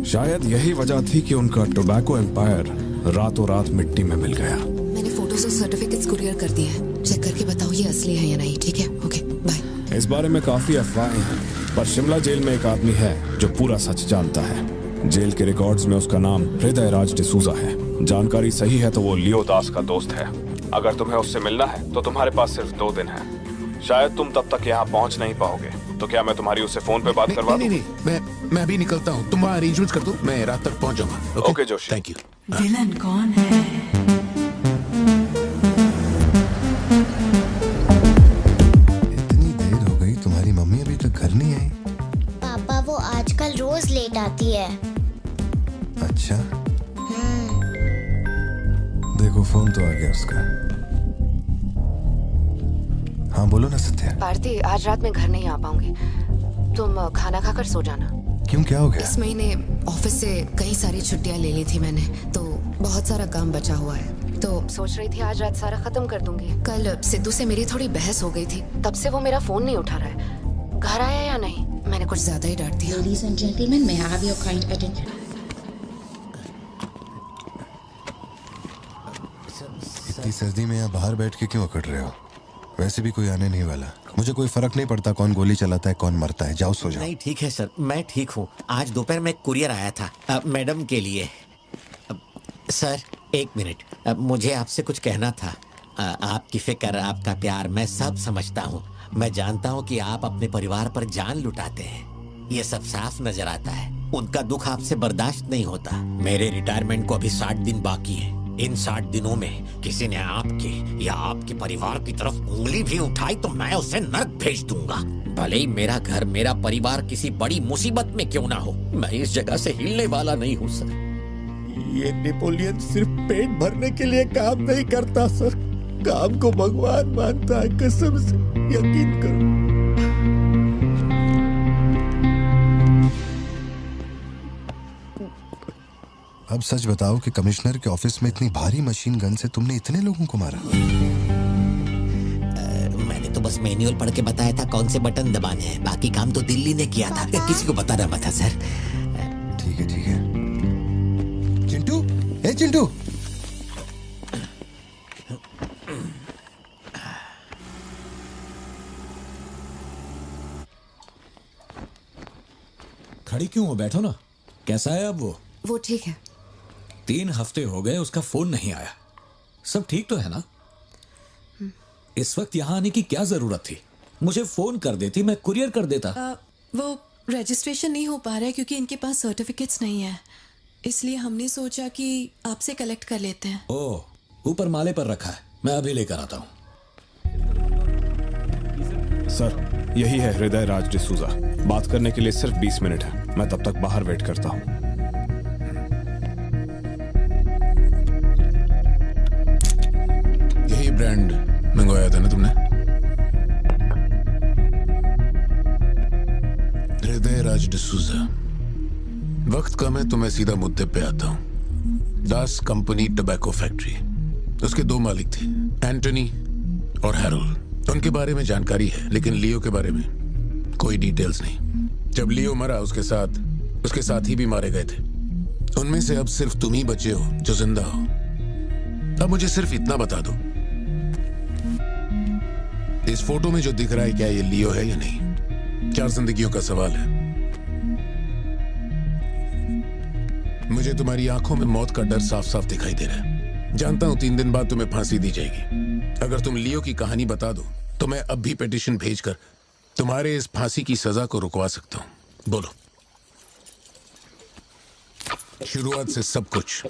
शायद यही वजह थी कि उनका टोबैको एम्पायर रातों रात मिट्टी में मिल गया। मैंने फोटोज और सर्टिफिकेट्स कुरियर कर दिए हैं। चेक करके बताओ ये असली है या नहीं। ठीक है, ओके, बाय। इस बारे में काफी अफवाहें हैं, पर शिमला जेल में एक आदमी है जो पूरा सच जानता है। जेल के रिकॉर्ड्स में उसका नाम हृदय राज डिसूजा है। जानकारी सही है तो वो लियो दास का दोस्त है। अगर तुम्हें उससे मिलना है तो तुम्हारे पास सिर्फ 2 दिन है। शायद तुम तब तक यहाँ पहुँच नहीं पाओगे, तो क्या मैं तुम्हारी उससे फोन पे बात करवा दूं? नहीं, मैं अभी निकलता हूँ। तुम वहाँ अरेंजमेंट्स कर दो, मैं रात तक पहुँच जाऊंगा। Okay Joshi, thank you. Villain कौन है? इतनी देर हो गई, तुम्हारी मम्मी अभी तक घर नहीं आई? पापा वो आजकल रोज लेट आती है। अच्छा, देखो फोन तो आ गया उसका। हाँ बोलो ना सत्या। भारती, आज रात में घर नहीं आ पाऊंगी। तुम खाना खाकर सो जाना। क्यों, क्या हो गया? इस महीने ऑफिस से कई सारी छुट्टियां ले ली थी मैंने, तो बहुत सारा काम बचा हुआ है। तो सोच रही थी आज रात सारा खत्म कर दूंगी। कल सिद्धू से मेरी थोड़ी बहस हो गई थी, तब से वो मेरा फोन नहीं उठा रहा है। घर आया या नहीं? मैंने कुछ ज्यादा ही डांट दिया। Ladies and gentlemen, may I have your kind attention? इतनी सर्दी में यहाँ बाहर बैठ के क्यों अकड़ रहे हो? वैसे भी कोई आने नहीं वाला। मुझे कोई फर्क नहीं पड़ता कौन गोली चलाता है कौन मरता है। जाओ सो जाओ। नहीं ठीक है सर, मैं ठीक हूँ। आज दोपहर में कुरियर आया था मैडम के लिए। सर 1 मिनट, मुझे आपसे कुछ कहना था। आपकी फिक्र, आपका प्यार मैं सब समझता हूँ। मैं जानता हूँ कि आप अपने परिवार पर जान लुटाते हैं, ये सब साफ नजर आता है। उनका दुख आपसे बर्दाश्त नहीं होता। मेरे रिटायरमेंट को अभी 60 दिन बाकी है। इन 60 दिनों में किसी ने आपके या आपके परिवार की तरफ उंगली भी उठाई तो मैं उसे नर्क भेज दूंगा। भले ही मेरा घर, मेरा परिवार किसी बड़ी मुसीबत में क्यों ना हो, मैं इस जगह से हिलने वाला नहीं हूँ सर। ये नेपोलियन सिर्फ पेट भरने के लिए काम नहीं करता सर, काम को भगवान मानता है। कसम से यकीन करो। अब सच बताओ कि कमिश्नर के ऑफिस में इतनी भारी मशीन गन से तुमने इतने लोगों को मारा? मैंने तो बस मैनुअल पढ़ के बताया था कौन से बटन दबाने हैं, बाकी काम तो दिल्ली ने किया था। किसी को बताना मत था सर। ठीक है ठीक है। चिंटू, ए चिंटू, खड़ी क्यों हो? बैठो ना। कैसा है अब वो ठीक है। 3 हफ्ते हो गए, उसका फोन नहीं आया। सब ठीक तो है ना? इस वक्त यहाँ आने की क्या जरूरत थी? मुझे फोन कर देती, मैं कुरियर कर देता। वो रजिस्ट्रेशन नहीं हो पा रहा है क्योंकि इनके पास सर्टिफिकेट्स नहीं है, इसलिए हमने सोचा कि आपसे कलेक्ट कर लेते हैं। ओह, ऊपर माले पर रखा है, मैं अभी लेकर आता हूँ। सर, यही है हृदय राज डिसूजा। बात करने के लिए सिर्फ 20 मिनट है। मैं तब तक बाहर वेट करता हूँ। यही ब्रांड मंगवाया था ना तुमने? हृदय राज डिसूजा। वक्त कम है तो मैं सीधा मुद्दे पे आता हूँ। दास कंपनी टबैको फैक्ट्री, उसके 2 मालिक थे, एंटनी और हैरोल्ड। उनके बारे में जानकारी है, लेकिन लियो के बारे में कोई डिटेल्स नहीं। जब लियो मरा, उसके साथी भी मारे गए थे। उनमें से अब सिर्फ तुम ही बचे हो जो जिंदा हो। अब मुझे सिर्फ इतना बता दो, इस फोटो में जो दिख रहा है क्या ये लियो है या नहीं? 4 जिंदगियों का सवाल है। मुझे तुम्हारी आंखों में मौत का डर साफ साफ दिखाई दे रहा है। जानता हूं 3 दिन बाद तुम्हें फांसी दी जाएगी। अगर तुम लियो की कहानी बता दो तो मैं अब भी पिटीशन भेजकर तुम्हारे इस फांसी की सजा को रुकवा सकता हूं। बोलो, शुरुआत से सब कुछ।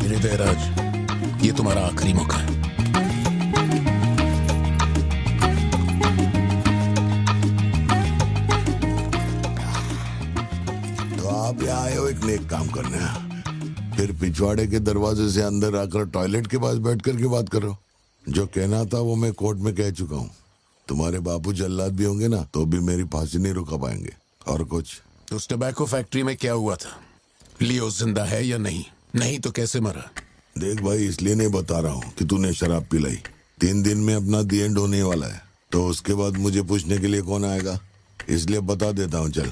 हृदय राज, ये तुम्हारा आखिरी मौका है। एक नेक काम करने फिर पिछवाड़े के दरवाजे से अंदर आकर टॉयलेट के पास बैठ कर के बात करो। जो कहना था वो मैं कोर्ट में कह चुका हूँ। तुम्हारे बापू जल्लाद भी होंगे ना तो भी मेरी फांसी नहीं रुका पाएंगे। और कुछ? उस टबैको फैक्ट्री में क्या हुआ था? लियो जिंदा है या नहीं? नहीं तो कैसे मरा? देख भाई, इसलिए नहीं बता रहा हूँ कि तूने शराब पिलाई। 3 दिन में अपना दी एंड होने वाला है, तो उसके बाद मुझे पूछने के लिए कौन आएगा, इसलिए बता देता हूँ। चल,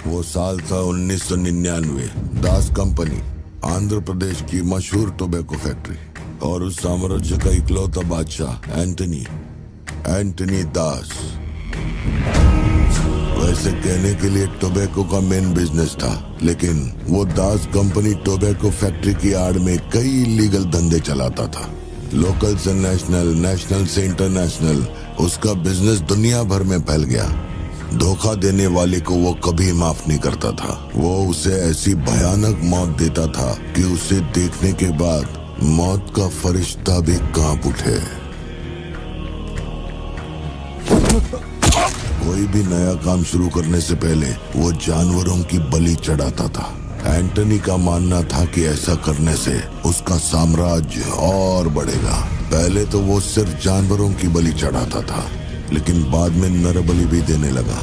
वो साल था 1999। दास कंपनी, आंध्र प्रदेश की मशहूर टोबैको फैक्ट्री, और उस साम्राज्य का इकलौता बादशाह एंटनी दास। वैसे कहने के लिए टोबैको का मेन बिजनेस था, लेकिन वो दास कंपनी टोबैको फैक्ट्री की आड़ में कई इलीगल धंधे चलाता था। लोकल से नेशनल, नेशनल से इंटरनेशनल, उसका बिजनेस दुनिया भर में फैल गया। धोखा देने वाले को वो कभी माफ नहीं करता था। वो उसे ऐसी भयानक मौत देता था कि उसे देखने के बाद मौत का फरिश्ता भी कांप उठे। कोई भी नया काम शुरू करने से पहले वो जानवरों की बलि चढ़ाता था। एंटनी का मानना था कि ऐसा करने से उसका साम्राज्य और बढ़ेगा। पहले तो वो सिर्फ जानवरों की बलि चढ़ाता था, लेकिन बाद में नर बलि भी देने लगा।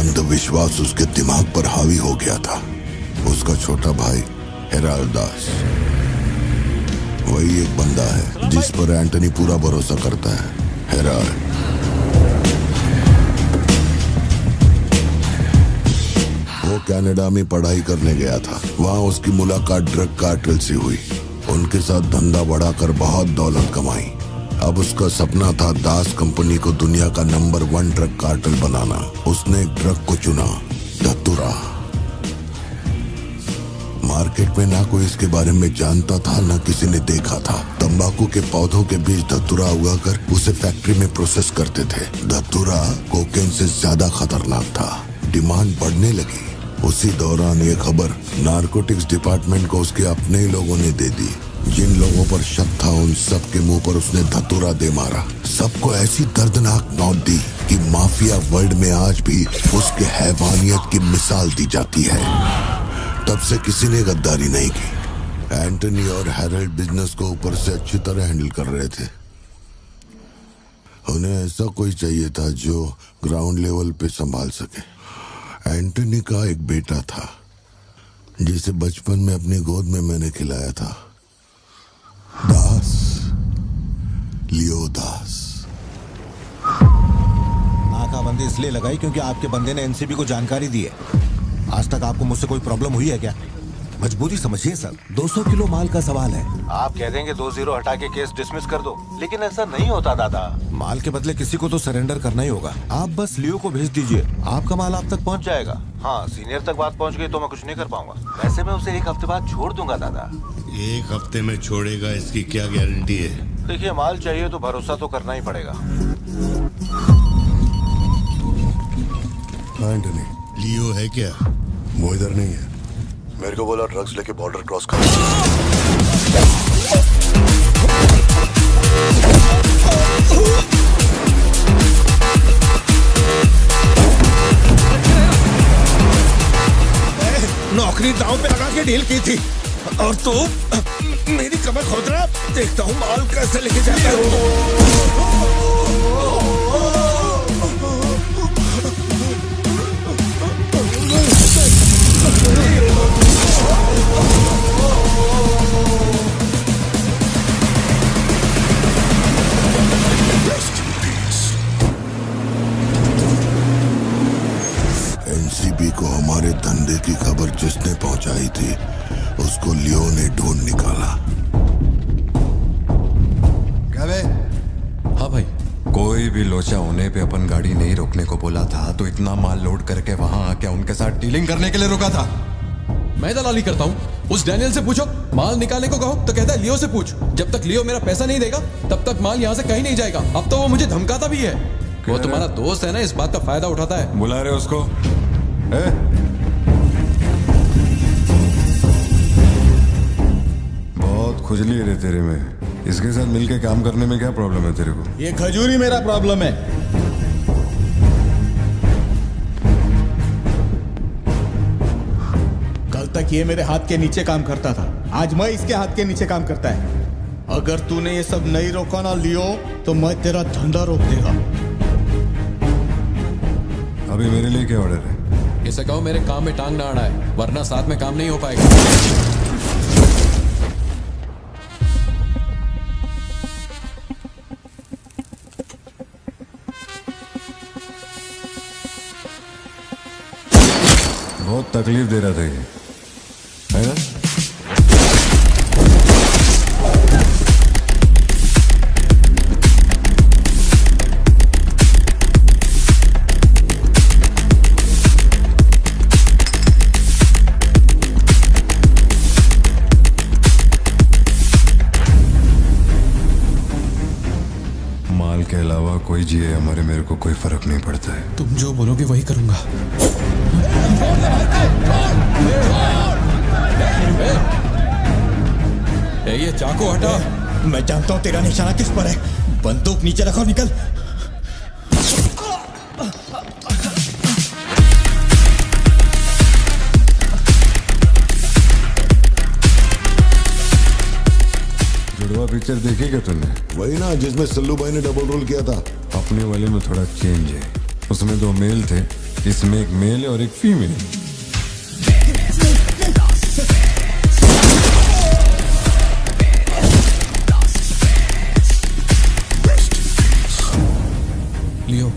अंधविश्वास उसके दिमाग पर हावी हो गया था। उसका छोटा भाई हेराल्ड दास, वही एक बंदा है जिस पर एंटनी पूरा भरोसा करता है। हेराल्ड वो कनाडा में पढ़ाई करने गया था। वहाँ उसकी मुलाकात ड्रग कार्टेल से हुई। उनके साथ धंधा बढ़ाकर बहुत दौलत कमाई। अब उसका सपना था दास कंपनी को दुनिया का नंबर 1 ड्रग कार्टेल बनाना। उसने एक ड्रग को चुना, धतूरा। मार्केट में ना कोई इसके बारे में जानता था, ना किसी ने देखा था। तंबाकू के पौधों के बीच धतूरा उगाकर उसे फैक्ट्री में प्रोसेस करते थे। धतूरा कोकेन से ज्यादा खतरनाक था। डिमांड बढ़ने लगी। उसी दौरान ये खबर नारकोटिक्स डिपार्टमेंट को उसके अपने ही लोगों ने दे दी। जिन लोगों पर शक था उन सब के मुंह पर उसने धतूरा दे मारा। सबको ऐसी दर्दनाक मौत दी कि माफिया वर्ल्ड में आज भी उसके हैवानियत की मिसाल दी जाती है। तब से किसी ने गद्दारी नहीं की। एंटनी और हैरल्ड बिजनेस को ऊपर से अच्छी तरह हैंडल कर रहे थे। उन्हें ऐसा कोई चाहिए था जो ग्राउंड लेवल पे संभाल सके। एंटनी का एक बेटा था जिसे बचपन में अपनी गोद में मैंने खिलाया था, दास, लियो दास। नाकाबंदी इसलिए लगाई क्योंकि आपके बंदे ने एनसीबी को जानकारी दी है। आज तक आपको मुझसे कोई प्रॉब्लम हुई है क्या? मजबूरी समझिए सर, 200 किलो माल का सवाल है। आप कह देंगे 2-0 हटा के केस डिसमिस कर दो, लेकिन ऐसा नहीं होता दादा। माल के बदले किसी को तो सरेंडर करना ही होगा। आप बस लियो को भेज दीजिए, आपका माल आप तक पहुंच जाएगा। हाँ, सीनियर तक बात पहुंच गई तो मैं कुछ नहीं कर पाऊंगा। वैसे मैं उसे 1 हफ्ते बाद छोड़ दूंगा दादा। 1 हफ्ते में छोड़ेगा, इसकी क्या गारंटी है? देखिए, माल चाहिए तो भरोसा तो करना ही पड़ेगा। एंटनी, लियो है क्या? वो इधर नहीं है। मेरे को बोला ड्रग्स लेके बॉर्डर क्रॉस कर। नौकरी दांव पे लगा के डील की थी और तू मेरी कमर खोद रहा। देखता हूँ माल कैसे लेके जाता है। एनसीबी को हमारे धंधे की खबर जिसने पहुंचाई थी उसको लियो ने ढूंढ निकाला। क्या बे? हाँ भाई। कोई भी लोचा होने पे अपन गाड़ी नहीं रोकने को बोला था, तो इतना माल लोड करके वहां आके उनके साथ डीलिंग करने के लिए रुका था। मैं दलाली करता हूँ। उस डैनियल से पूछो, माल निकालने को कहो तो कहता है लियो से पूछ। जब तक लियो मेरा पैसा नहीं देगा तब तक माल यहाँ से कहीं नहीं जाएगा। अब तो वो मुझे धमकाता भी है। वो तुम्हारा दोस्त है ना, इस बात का फायदा उठाता है। बुला रहे उसको? बहुत खुजली है तेरे में। इसके साथ मिलके काम करने में क्या प्रॉब्लम है तेरे को? ये खजूरी मेरा प्रॉब्लम है। कल तक ये मेरे हाथ के नीचे काम करता था, आज मैं इसके हाथ के नीचे काम करता है। अगर तूने ये सब नहीं रोका ना लियो तो मैं तेरा धंधा रोक देगा। अभी मेरे लिए क्या ऑर्डर है? इसे कहो मेरे काम में टांग ना अड़ा है, वरना साथ में काम नहीं हो पाएगा। बहुत तकलीफ दे रहा था ये, है ना? माल के अलावा कोई जिए हमारे, मेरे को कोई फर्क नहीं पड़ता है। तुम जो बोलोगे वही करूंगा। ये चाकू हटा। मैं जानता हूं तेरा निशाना किस पर है। बंदूक नीचे रखो, निकल। जुड़वा पिक्चर देखी क्या तुमने? वही ना जिसमें सल्लू भाई ने डबल रोल किया था। अपने वाले में थोड़ा चेंज है, उसमें 2 मेल थे, इसमें एक मेल है और एक फीमेल। लियो,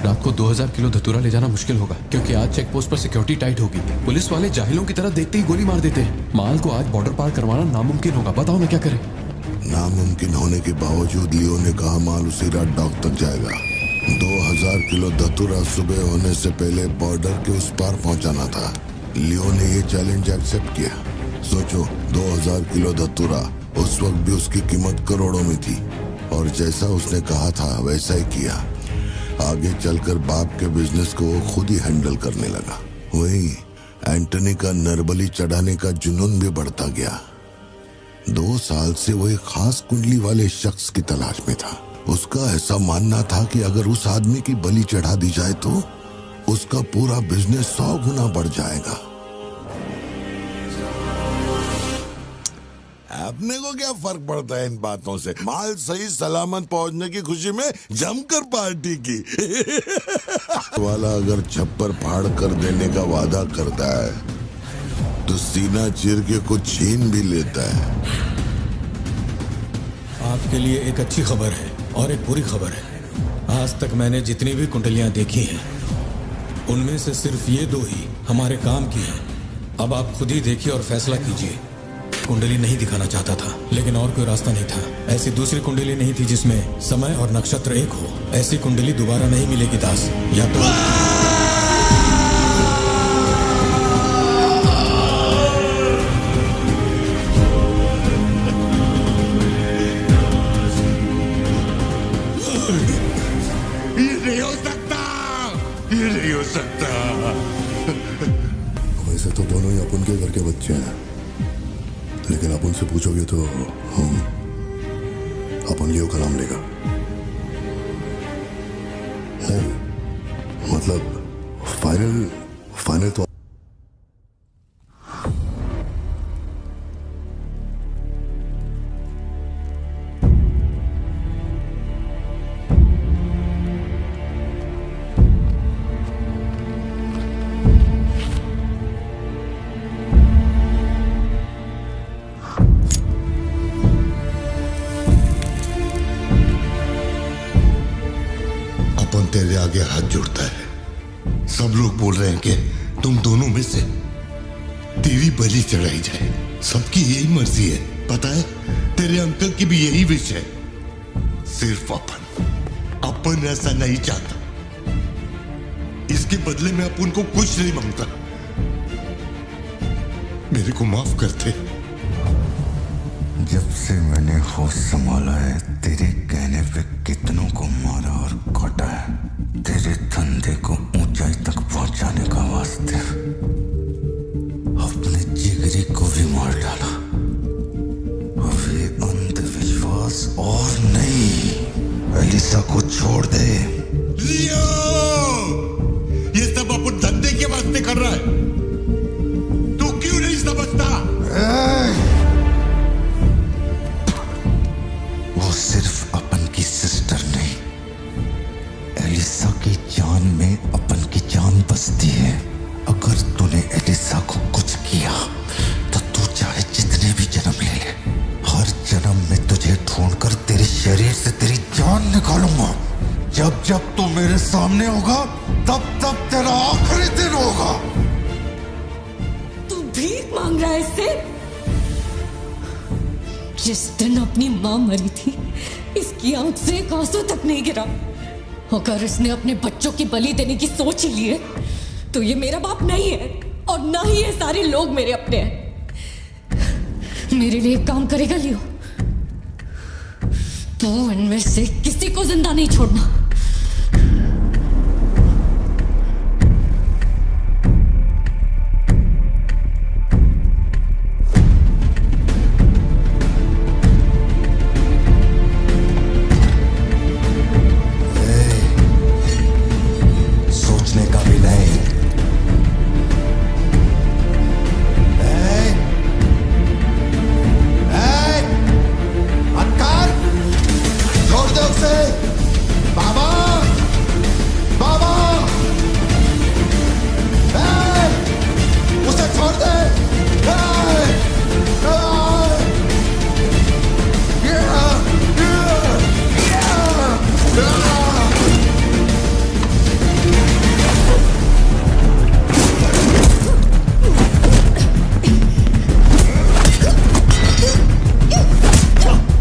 रात को 2000 किलो धतूरा ले जाना मुश्किल होगा, क्योंकि आज चेक पोस्ट पर सिक्योरिटी टाइट होगी। पुलिस वाले जाहिलों की तरह देखते ही गोली मार देते हैं। माल को आज बॉर्डर पार करवाना नामुमकिन होगा। बताओ मैं क्या करें? नामुमकिन होने के बावजूद लियो ने कहा माल उसी रात डॉक तक जाएगा। 2000 किलो धतूरा सुबह होने से पहले बॉर्डर के उस पार पहुंचाना था। लियो ने ये चैलेंज एक्सेप्ट किया। सोचो, 2000 किलो धतूरा, उस वक्त भी उसकी कीमत करोड़ों में थी, और जैसा उसने कहा था वैसा ही किया। आगे चलकर बाप के बिजनेस को वो खुद ही हैंडल करने लगा। वहीं एंटनी का नरबली चढ़ाने का जुनून भी बढ़ता गया। 2 साल से वो एक खास कुंडली वाले शख्स की तलाश में था। उसका ऐसा मानना था कि अगर उस आदमी की बलि चढ़ा दी जाए तो उसका पूरा बिजनेस 100 गुना बढ़ जाएगा। अपने को क्या फर्क पड़ता है इन बातों से? माल सही सलामत पहुंचने की खुशी में जमकर पार्टी की। वाला अगर छप्पर फाड़ कर देने का वादा करता है तो सीना चीर के कुछ छीन भी लेता है। आपके लिए एक अच्छी खबर है और एक बुरी खबर है। आज तक मैंने जितनी भी कुंडलियां देखी हैं, उनमें से सिर्फ ये 2 ही हमारे काम की हैं। अब आप खुद ही देखिए और फैसला कीजिए। कुंडली नहीं दिखाना चाहता था, लेकिन और कोई रास्ता नहीं था। ऐसी दूसरी कुंडली नहीं थी जिसमें समय और नक्षत्र एक हो। ऐसी कुंडली दोबारा नहीं मिलेगी दास। या तो ये नहीं हो सकता, ये नहीं हो सकता। वैसे तो दोनों ही अपन के घर के बच्चे हैं, लेकिन आप उनसे पूछोगे तो अपन लियो का नाम लेगा। नहीं, मतलब फाइनल तो तेरे आगे हाथ जोड़ता है। सब लोग बोल रहे हैं कि तुम दोनों में से तेरी बलि चढ़ाई जाए। सबकी यही मर्जी है, पता है? तेरे अंकल की भी यही विश है। सिर्फ अपन ऐसा नहीं चाहता। इसके बदले में अपन को कुछ नहीं मांगता। मेरे को माफ करते। जब से मैंने होश संभाला है, तेरे कहने पे कितनों को मारा और काटा है, तेरे धंधे को ऊंचाई तक पहुंचाने का वास्ते अपने जिगरी को भी मार डाला। अब ये अंधविश्वास छोड़ दे। लियो, ये सब अपन धंधे के वास्ते कर रहा है, तू क्यों नहीं समझता? वो सिर्फ अपन की सिस्टर नहीं, एलिसा की जान में अपन की जान बसती है। अगर तूने एलिसा को कुछ किया तो तू चाहे जितने भी जन्म ले ले, हर जन्म में तुझे ढूंढकर तेरे शरीर से तेरी जान निकालूंगा। जब जब तू मेरे सामने होगा तब तब तेरा आखिरी दिन होगा। तू भीख मांग रहा है इससे? जिस दिन अपनी मां मरी थी इसकी आंख से एक आंसू तक नहीं गिरा। अगर इसने अपने बच्चों की बलि देने की सोच ही ली है तो ये मेरा बाप नहीं है और ना ही ये सारे लोग मेरे अपने हैं। मेरे लिए एक काम करेगा लियो, तो इनमें से किसी को जिंदा नहीं छोड़ना। सोचने का भी नहीं। छोड़ दो उसे। बाबा, बाबा, उसे छोड़ दे।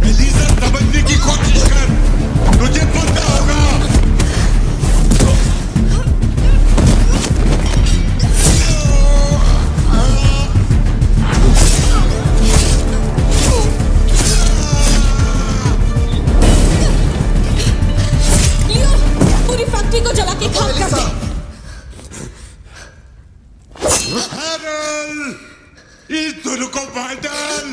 एलिसा, समझने की कोशिश कर, तुझे पता होगा। लियो, पूरी फैक्ट्री को जला के खाक कर दे। हैरल, इस दोनों को मार डाल।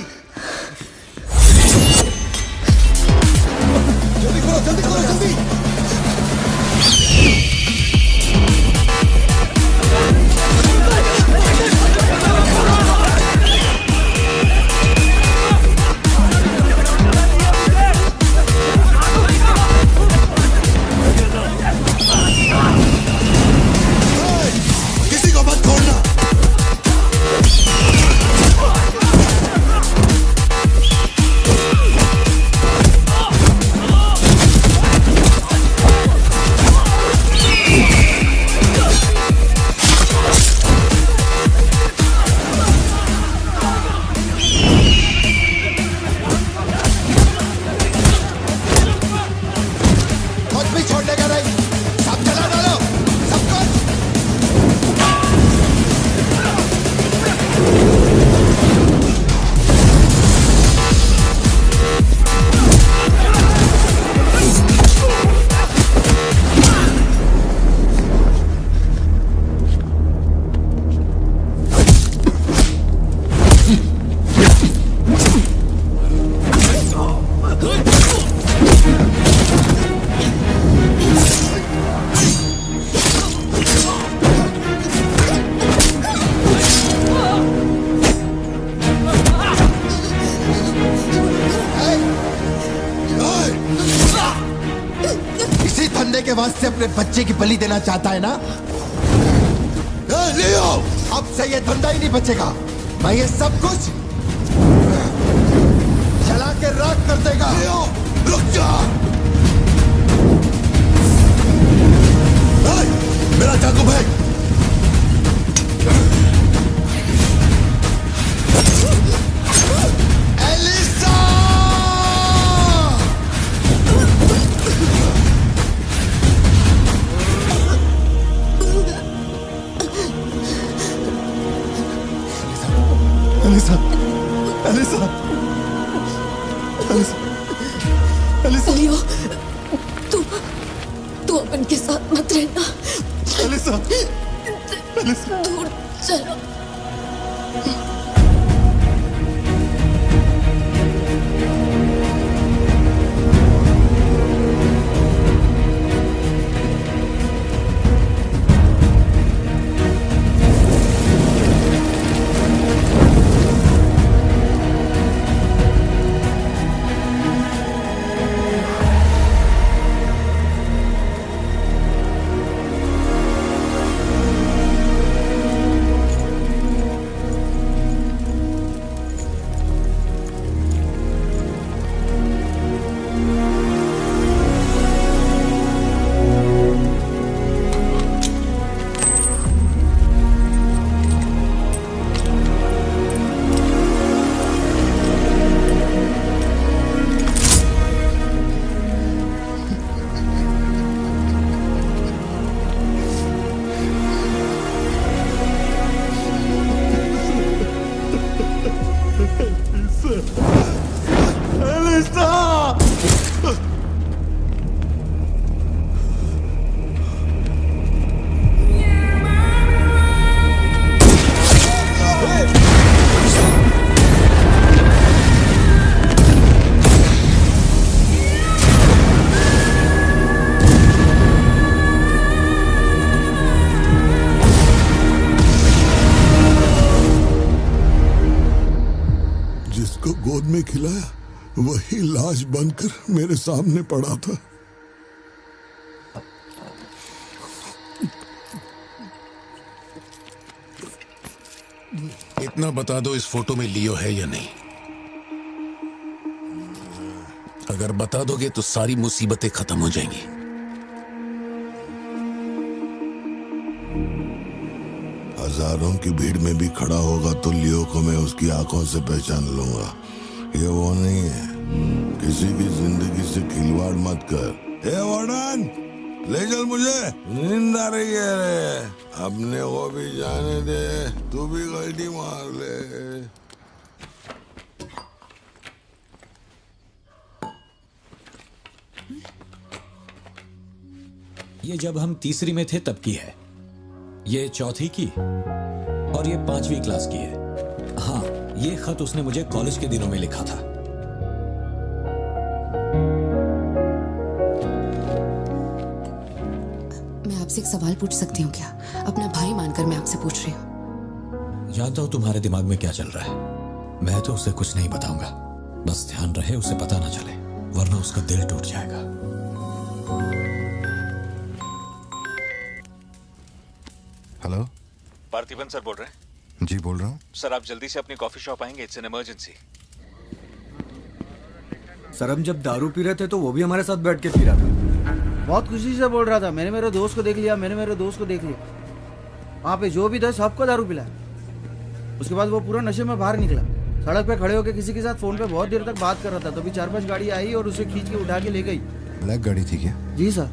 जल्दी करो, जल्दी करो, जल्दी। किसी को मत छोड़ना। कुछ भी छोड़ने का नहीं, सब जला डालो, सब कुछ। इसी धंधे के वास्ते अपने बच्चे की बलि देना चाहता है ना? लियो, अब से ये धंधा ही नहीं बचेगा। मैं ये सब कुछ जला के राख कर देगा। लियो, रुक जा। मेरा चाकू फेंक। Elisa! Elisa, Elisa, Elisa, Elisa. Leo, तू अपन के साथ मत रहना। Elisa, Elisa. दूर चलो। गोद में खिलाया वही लाश बनकर मेरे सामने पड़ा था। इतना बता दो, इस फोटो में लियो है या नहीं? अगर बता दोगे तो सारी मुसीबतें खत्म हो जाएंगी। हजारों की भीड़ में भी खड़ा होगा तो लियो को मैं उसकी आंखों से पहचान लूंगा। ये वो नहीं है। किसी की जिंदगी से खिलवाड़ मत कर। ए वार्डन, ले चल मुझे, नींद आ रही है रे। अपने को भी जाने दे, तू भी गलती मार ले। ये जब हम तीसरी में थे तब की है, ये चौथी की और ये 5वीं क्लास की है। हाँ, ये खत उसने मुझे कॉलेज के दिनों में लिखा था। मैं आपसे एक सवाल पूछ सकती हूँ क्या? अपना भाई मानकर मैं आपसे पूछ रही हूँ। जानता हूं तुम्हारे दिमाग में क्या चल रहा है। मैं तो उसे कुछ नहीं बताऊंगा, बस ध्यान रहे उसे पता ना चले, वरना उसका दिल टूट जाएगा। हेलो, पार्थिबन सर बोल रहे हैं? जी बोल रहा हूँ। सर आप जल्दी से अपनी कॉफी शॉप आएंगे, इट्स एन इमरजेंसी। सर हम जब दारू पी रहे थे तो वो भी हमारे साथ बैठ के पी रहा था। बहुत खुशी से बोल रहा था, मैंने मेरे दोस्त को देख लिया, मैंने मेरे दोस्त को देख लिया। वहाँ पे जो भी था सबको दारू पिलाया। उसके बाद वो पूरा नशे में बाहर निकला, सड़क पे खड़े होकर किसी के साथ फोन पे बहुत देर तक बात कर रहा था। तभी 4-5 गाड़ी आई और उसे खींच के उठा के ले गई। ब्लैक गाड़ी थी क्या? जी सर।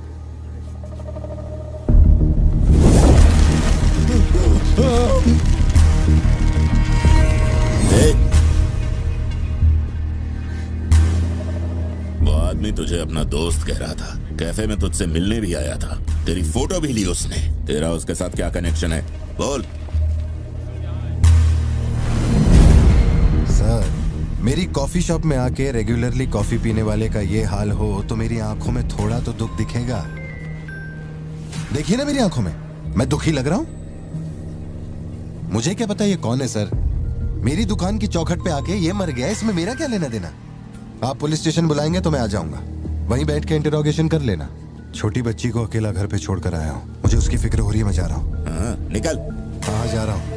वो आदमी तुझे अपना दोस्त कह रहा था, कैफे में तुझसे मिलने भी आया था, तेरी फोटो भी ली उसने। तेरा उसके साथ क्या कनेक्शन है, बोल। सर, मेरी कॉफी शॉप में आके रेगुलरली कॉफी पीने वाले का ये हाल हो तो मेरी आंखों में थोड़ा तो दुख दिखेगा। देखिए ना मेरी आंखों में, मैं दुखी लग रहा हूं? मुझे क्या पता ये कौन है सर। मेरी दुकान की चौखट पे आके ये मर गया, इसमें मेरा क्या लेना देना। आप पुलिस स्टेशन बुलाएंगे तो मैं आ जाऊंगा, वहीं बैठ के इंटरोगेशन कर लेना। छोटी बच्ची को अकेला घर पे छोड़कर आया हूँ, मुझे उसकी फिक्र हो रही है। मैं जा रहा हूँ। निकल। हाँ जा रहा हूँ।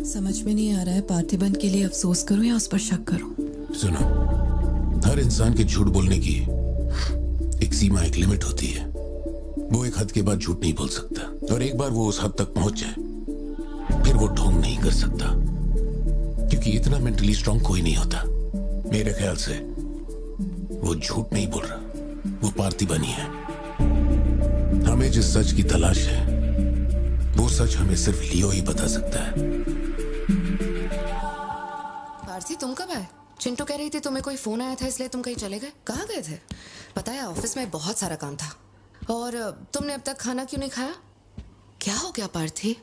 समझ में नहीं आ रहा है पार्थिबन के लिए अफसोस करूं या उस पर शक करूं। सुनो, हर इंसान के झूठ बोलने की एक सीमा, एक लिमिट होती है। वो एक हद के बाद झूठ नहीं बोल सकता, और एक बार वो उस हद तक पहुंच जाए फिर वो ढोंग नहीं कर सकता, क्योंकि इतना मेंटली स्ट्रांग कोई नहीं होता। मेरे ख्याल से वो झूठ नहीं बोल रहा, वो पार्थिबन ही है। हमें जिस सच की तलाश है वो सच हमें सिर्फ लियो ही बता सकता है। पार्थी, तुम कब आए? चिंटू कह रही थी तुम्हें कोई फोन आया था इसलिए तुम कहीं चले गए। कहाँ गए थे? पता है ऑफिस में बहुत सारा काम था। और तुमने अब तक खाना क्यों नहीं खाया? क्या हो गया पार्थी?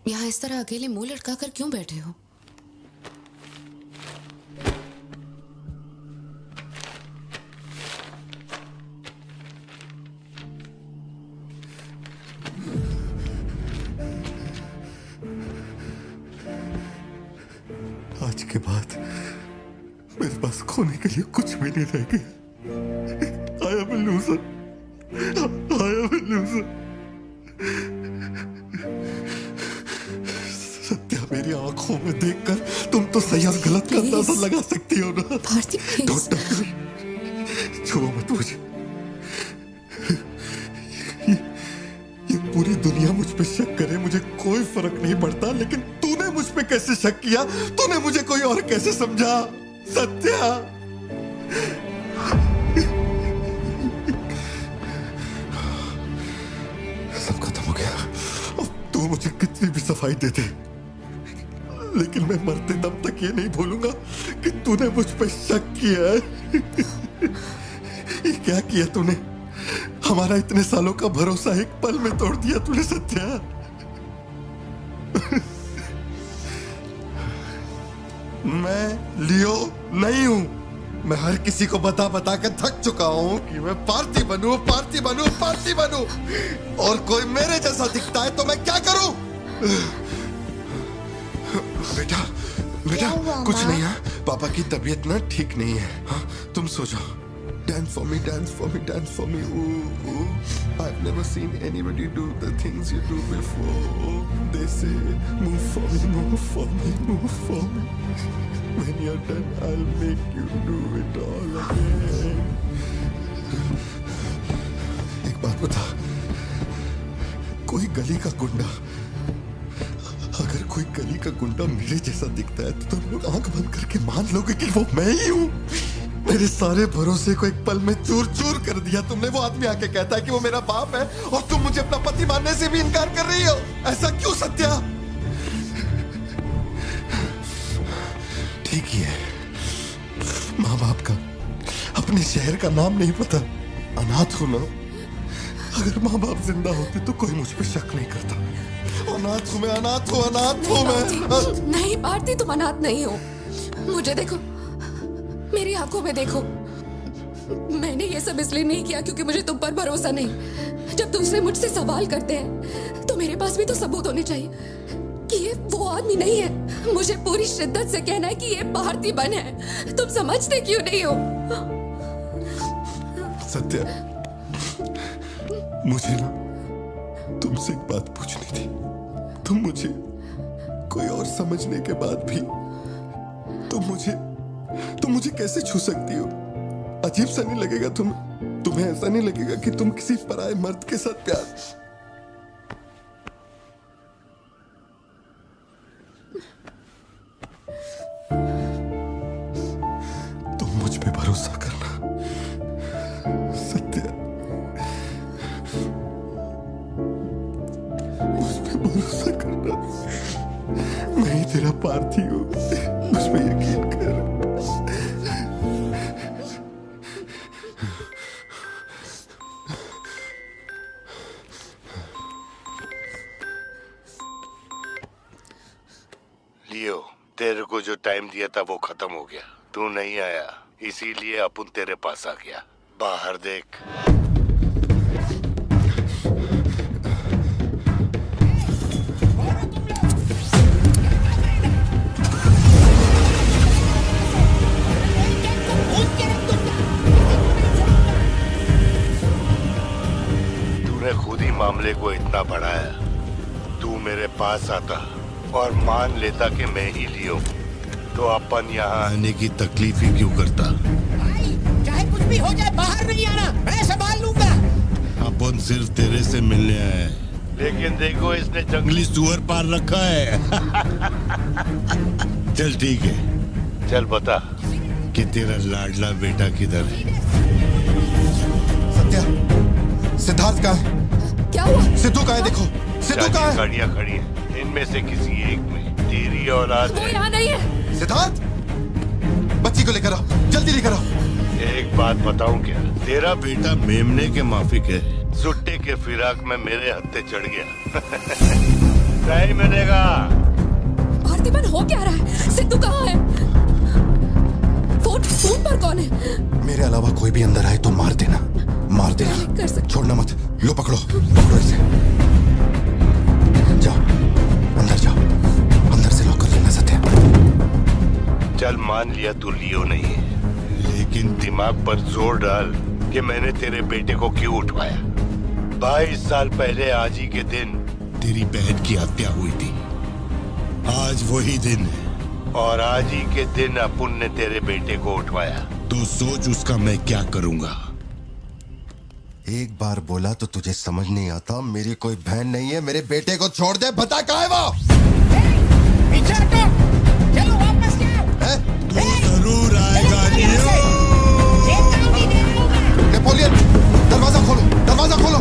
यहाँ इस तरह अकेले मुंह लटका कर क्यों बैठे हो? आज के बाद मेरे पास खोने के लिए कुछ भी नहीं रह गया। I am a loser. I am a loser. Satya, मेरी आंखों में देखकर तुम तो सही और गलत का अंदाजा लगा सकती हो ना। Don't touch me. छुओ मत मुझे। ये पूरी दुनिया मुझ पे शक करे, मुझे कोई फर्क नहीं पड़ता, लेकिन तूने मुझ पे कैसे शक किया? तूने मुझे कोई और कैसे समझा? सत्या, सब खत्म हो गया। अब तू मुझे कितनी भी सफाई दे दे, लेकिन मैं मरते दम तक ये नहीं भूलूंगा कि तूने मुझ पे शक किया है। ये क्या किया तूने? हमारा इतने सालों का भरोसा एक पल में तोड़ दिया तूने सत्या। मैं लियो नहीं हूं। मैं हर किसी को बता बता कर थक चुका हूं कि मैं पार्थी बनूं, पार्थी बनूं, पार्थी बनूं, और कोई मेरे जैसा दिखता है तो मैं क्या करूं? बेटा बेटा कुछ नहीं है, पापा की तबीयत ना ठीक नहीं है। हाँ, तुम सो जाओ। Dance for me, dance for me, dance for me. Ooh, ooh. I've never seen anybody do the things you do before. They say, move for me, move for me, move for me. When you're done, I'll make you do it all again. एक बात बता, कोई गली का गुंडा, अगर कोई गली का गुंडा मेरे जैसा दिखता है तो तुम लोग आंख बंद करके मान लोगे कि वो मैं ही हूं। मेरे सारे भरोसे को एक पल में चूर चूर कर दिया तुमने। वो आदमी आके कहता है कि वो मेरा बाप है और तुम मुझे अपना पति मानने से भी इनकार कर रही हो। ऐसा क्यों सत्या? ठीक ही है, माँ बाप का अपने शहर का नाम नहीं पता, अनाथ हो ना। अगर माँ बाप जिंदा होते तो कोई मुझ पे शक नहीं करता। अनाथ हूं मैं, अनाथ हूं, अनाथ हूं मैं। नहीं भारती, तुम अनाथ नहीं हो। मुझे देखो, मेरी आंखों में देखो। मैंने ये सब इसलिए नहीं किया क्योंकि मुझे तुम पर भरोसा नहीं। जब दूसरे मुझसे सवाल करते हैं तो मेरे पास भी तो सबूत होने चाहिए कि ये वो आदमी नहीं है। मुझे पूरी शिद्दत से कहना है कि ये भारती बन है। तुम समझते क्यों नहीं हो? सत्या, मुझे ना तुमसे एक बात पूछनी थी। तुम मुझे कोई और समझने के बाद भी तुम मुझे कैसे छू सकती हो? अजीब सा नहीं लगेगा तुम्हें ऐसा नहीं लगेगा कि तुम किसी पराये मर्द के साथ प्यार? तुम मुझ पे भरोसा करना सत्या, मुझ पे भरोसा करना। मैं ही तेरा पार्थी हूं, मुझ पे यकीन कर। लियो, तेरे को जो टाइम दिया था वो खत्म हो गया। तू नहीं आया, इसीलिए अपन तेरे पास आ गया। बाहर देख। तूने खुद ही मामले को इतना बढ़ाया। तू मेरे पास आता और मान लेता कि मैं ही लियो, तो अपन यहाँ आने की तकलीफ ही क्यों करता? भाई, चाहे कुछ भी हो जाए बाहर नहीं आना, मैं संभाल लूंगा। अपन सिर्फ तेरे से मिलने आए, लेकिन देखो इसने जंगली सुअर पाल रखा है। चल ठीक है, चल बता कि तेरा लाडला बेटा किधर है? सत्या, सिद्धार्थ कहाँ है? क्या हुआ? सिद्धू कहाँ है? देखो सिद्धू कहाँ है? गाड़ियाँ खड़ी हैं, इनमें से किसी एक में तेरी औलाद वो यहाँ नहीं है। सिद्धार्थ, बच्ची को लेकर आओ, जल्दी लेकर आओ। एक बात बताऊं क्या? तेरा बेटा मेमने के माफिक है, सुट्टे के फिराक में मेरे हत्थे चढ़ गया। नहीं मिलेगा। भारतीबन हो क्या रहा है? सिद्धू कहाँ है? फोन पर कौन है? मेरे अलावा कोई भी अंदर आए तो मार देना, मार देना, छोड़ना मत। लो पकड़ो, पकड़ो इसे। जाओ अंदर जाओ, अंदर से लॉक कर लेना सत्या। चल मान लिया तू लियो नहीं है, लेकिन दिमाग पर जोर डाल कि मैंने तेरे बेटे को क्यों उठवाया। 22 साल पहले आज ही के दिन तेरी बहन की हत्या हुई थी। आज वही दिन है और आज ही के दिन अपुन ने तेरे बेटे को उठवाया। तो सोच उसका मैं क्या करूंगा। एक बार बोला तो तुझे समझ नहीं आता? मेरी कोई बहन नहीं है, मेरे बेटे को छोड़ दे। बता कहाँ है वो? पीछे हटो, चलो वापस जाओ। तू जरूर आएगा लियो। नेपोलियन, दरवाजा खोलो, दरवाजा खोलो।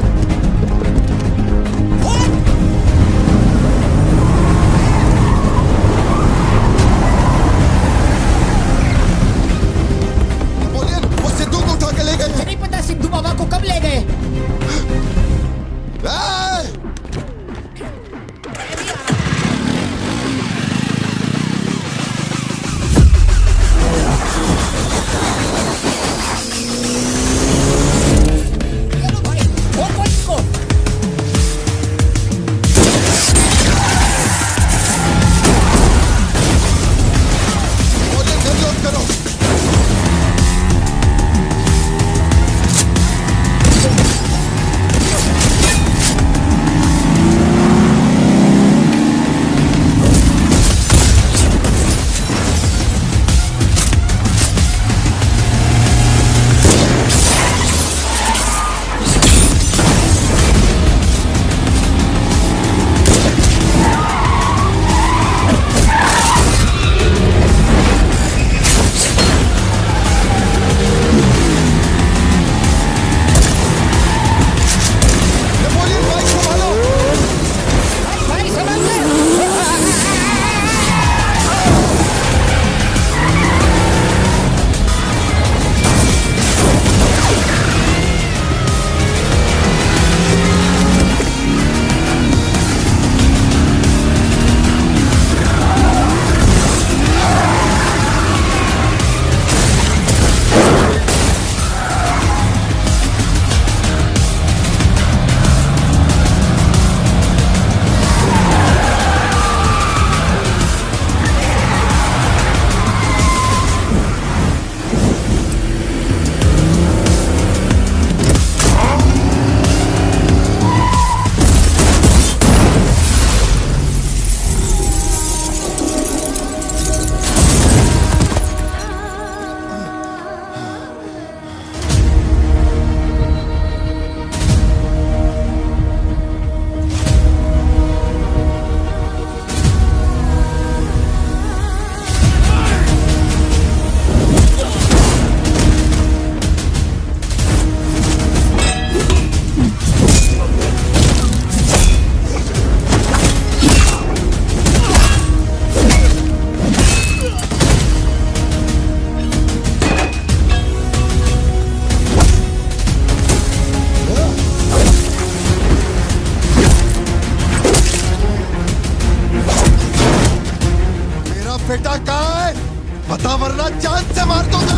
बेटा कहाँ है? बता वरना जान से मार दूंगा।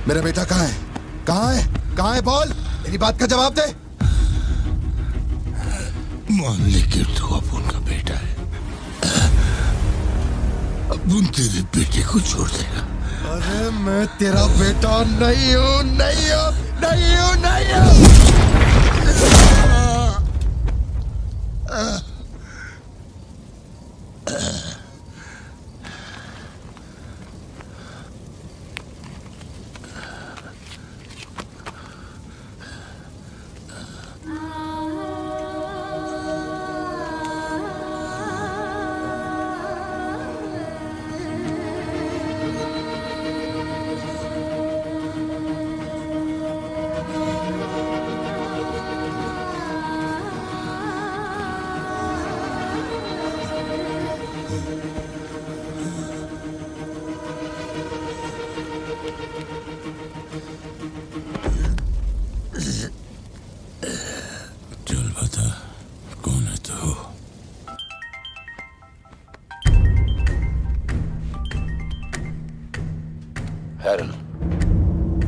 मेरा बेटा कहाँ है? कहाँ है? कहाँ है? बोल, मेरी बात का जवाब दे। मान ले कि तू अपुन का बेटा है, अपुन तेरे बेटे को छोड़ देगा। अरे मैं तेरा बेटा नहीं हूँ, नहीं हूँ, नहीं हूँ, नहीं हूँ।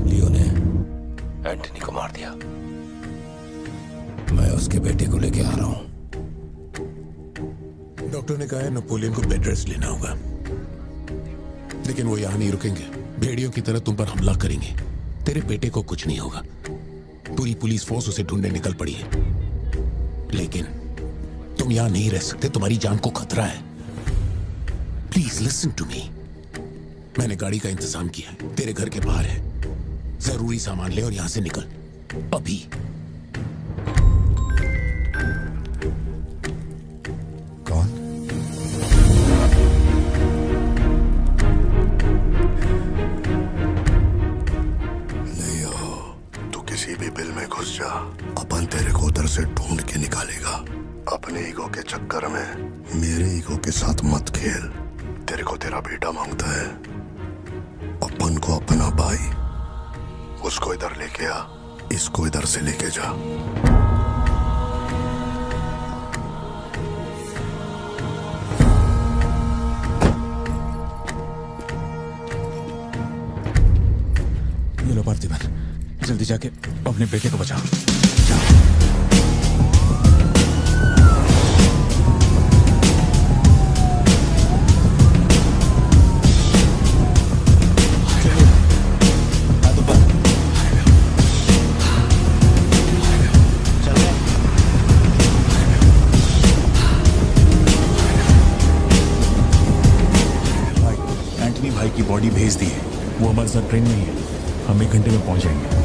लियो ने एंटनी को मार दिया। मैं उसके बेटे को लेके आ रहा हूं। डॉक्टर ने कहा है नेपोलियन को बेड रेस्ट लेना होगा, लेकिन वो यहां नहीं रुकेंगे। भेड़ियों की तरह तुम पर हमला करेंगे। तेरे बेटे को कुछ नहीं होगा। पूरी पुलिस फोर्स उसे ढूंढने निकल पड़ी है, लेकिन तुम यहां नहीं रह सकते। तुम्हारी जान को खतरा है। Please listen to me. मैंने गाड़ी का इंतजाम किया है, तेरे घर के बाहर है। जरूरी सामान ले और यहां से निकल अभी। कौन? लियो, तू किसी भी बिल में घुस जा, अपन तेरे को उधर से ढूंढ के निकालेगा। अपने ईगो के चक्कर में मेरे ईगो के साथ मत खेल। तेरे को तेरा बेटा मांगता है, अपन को अपना भाई। उसको इधर लेके आ, इसको इधर से लेके जा। ये लो पार्थिबन, जल्दी जाके अपने बेटे को बचाओ। भाई की बॉडी भेज दी है, वो हमारे साथ ट्रेन में ही है। हम 1 घंटे में पहुंच जाएंगे।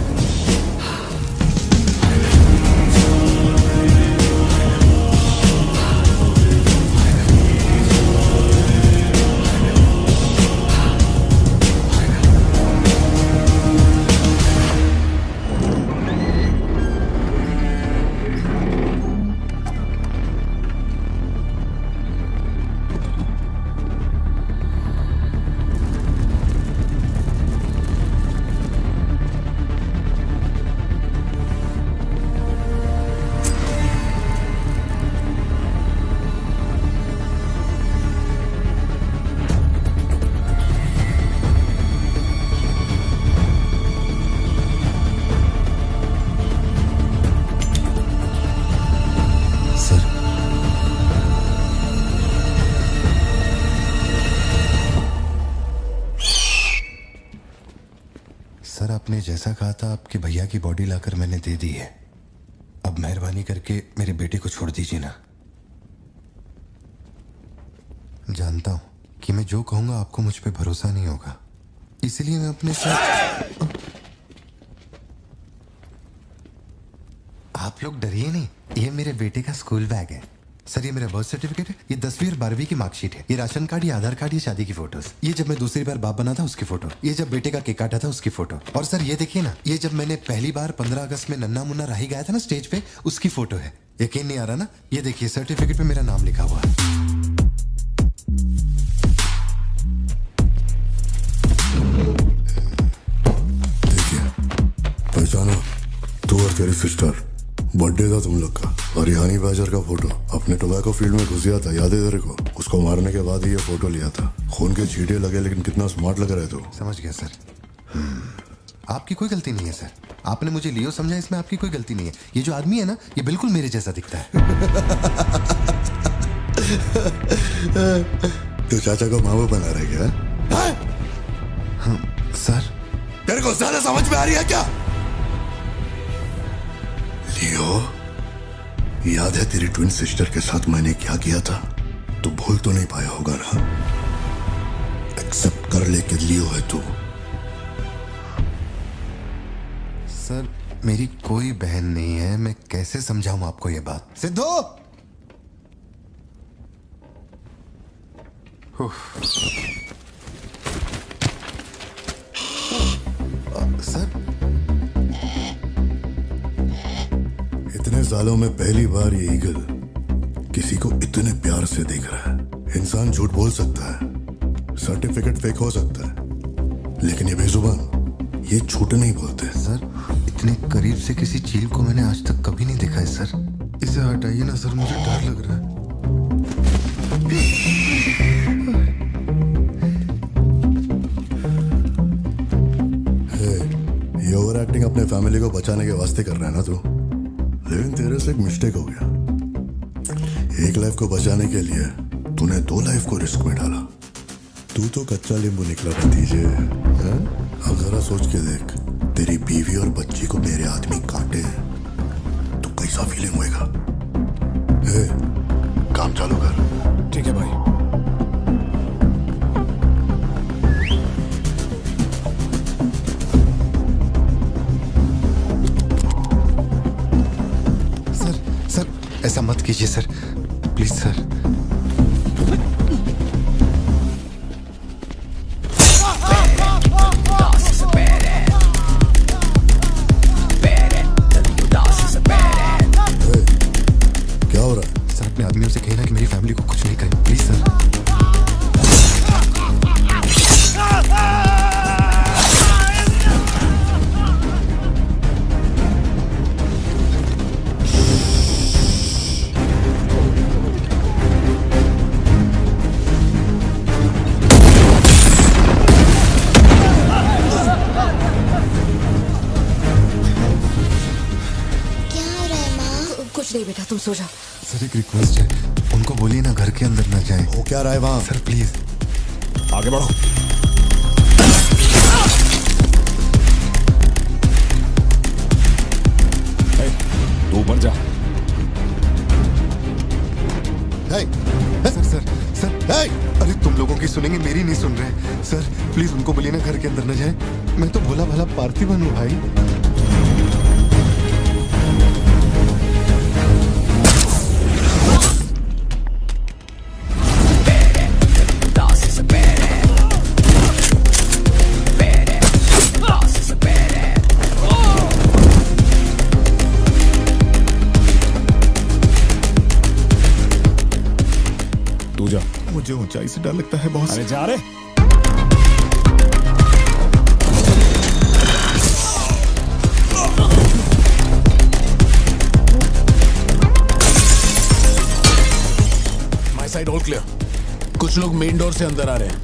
आपने जैसा कहा था आपके भैया की बॉडी लाकर मैंने दे दी है। अब मेहरबानी करके मेरे बेटे को छोड़ दीजिए ना। जानता हूं कि मैं जो कहूंगा आपको मुझ पे भरोसा नहीं होगा, इसलिए मैं अपने साथ। आप लोग डरिए नहीं, ये मेरे बेटे का स्कूल बैग है। सर ये मेरा बर्थ सर्टिफिकेट है, ये 10वीं और 12वीं की मार्कशीट है, ये राशन कार्ड, ये आधार कार्ड, ये शादी की फोटोज, ये जब मैं दूसरी बार बाप बना था उसकी फोटो, ये जब बेटे का केक काटा था उसकी फोटो, और सर ये देखिए ना, ये जब मैंने पहली बार 15 अगस्त में नन्ना मुन्ना राही गाया था ना स्टेज पे, उसकी फोटो है। यकीन नहीं आ रहा ना? ये देखिए सर्टिफिकेट पे मेरा नाम लिखा हुआ है। पहचानो, तू और तेरी सिस्टर, बर्थडे था तुम लोग का, और ये हनी बैजर का फोटो अपने टोबैको फील्ड में घुस गया था, याद है तेरे को? उसको मारने के बाद ही ये फोटो लिया था। खून के छींटे लगे लेकिन कितना स्मार्ट लग रहा है तू। समझ गया सर। आपकी कोई गलती नहीं है सर, आपने मुझे लियो समझा, इसमें आपकी कोई गलती नहीं है। ये जो आदमी है ना, ये बिल्कुल मेरे जैसा दिखता है। तो चाचा को माँ बाप बना रहे क्या? हाँ, सर तेरे को ज्यादा समझ में आ रही है क्या? लियो, याद है तेरी ट्विन सिस्टर के साथ मैंने क्या किया था? तू भूल तो नहीं पाया होगा ना? एक्सेप्ट कर ले कि लियो है तू। सर मेरी कोई बहन नहीं है, मैं कैसे समझाऊं आपको ये बात? सिद्धू! सर इतने सालों में पहली बार ये ईगल किसी को इतने प्यार से देख रहा है। इंसान झूठ बोल सकता है, सर्टिफिकेट फेक हो सकता है, लेकिन ये बेजुबान, ये झूठ नहीं बोलते। सर इतने करीब से किसी चील को मैंने आज तक कभी नहीं देखा है सर। इसे हटाइए ना सर, मुझे डर लग रहा है। ये ओवर एक्टिंग अपने फैमिली को बचाने के वास्ते कर रहा है ना तू, लेकिन तेरे से एक मिस्टेक हो गया। एक लाइफ को बचाने के लिए तूने 2 लाइफ को रिस्क में डाला। तू तो कच्चा नींबू निकला भतीजे। अब जरा सोच के देख, तेरी बीवी और बच्ची को मेरे आदमी काटे तो कैसा फीलिंग होएगा? काम चालू कर। ठीक है भाई। ऐसा मत कीजिए सर, प्लीज सर। क्या हो रहा है? सर अपने आदमियों से कहना कि मेरी फैमिली को कुछ नहीं करें, प्लीज सर। नहीं बेटा, तुम सो जाओ। सर एक रिक्वेस्ट है, उनको बोलिए ना घर के अंदर ना जाए। वो क्या रहा है वहां? सर प्लीज आगे बढ़ो। तू ऊपर जा। सर अरे तुम लोगों की सुनेंगे, मेरी नहीं सुन रहे। सर प्लीज उनको बोलिए ना घर के अंदर ना जाए। मैं तो भोला भाला पार्थिवन हूँ भाई। मुझे ऊंचाई से डर लगता है बहुत। अरे जा रे। My side all clear. कुछ लोग मेन डोर से अंदर आ रहे हैं।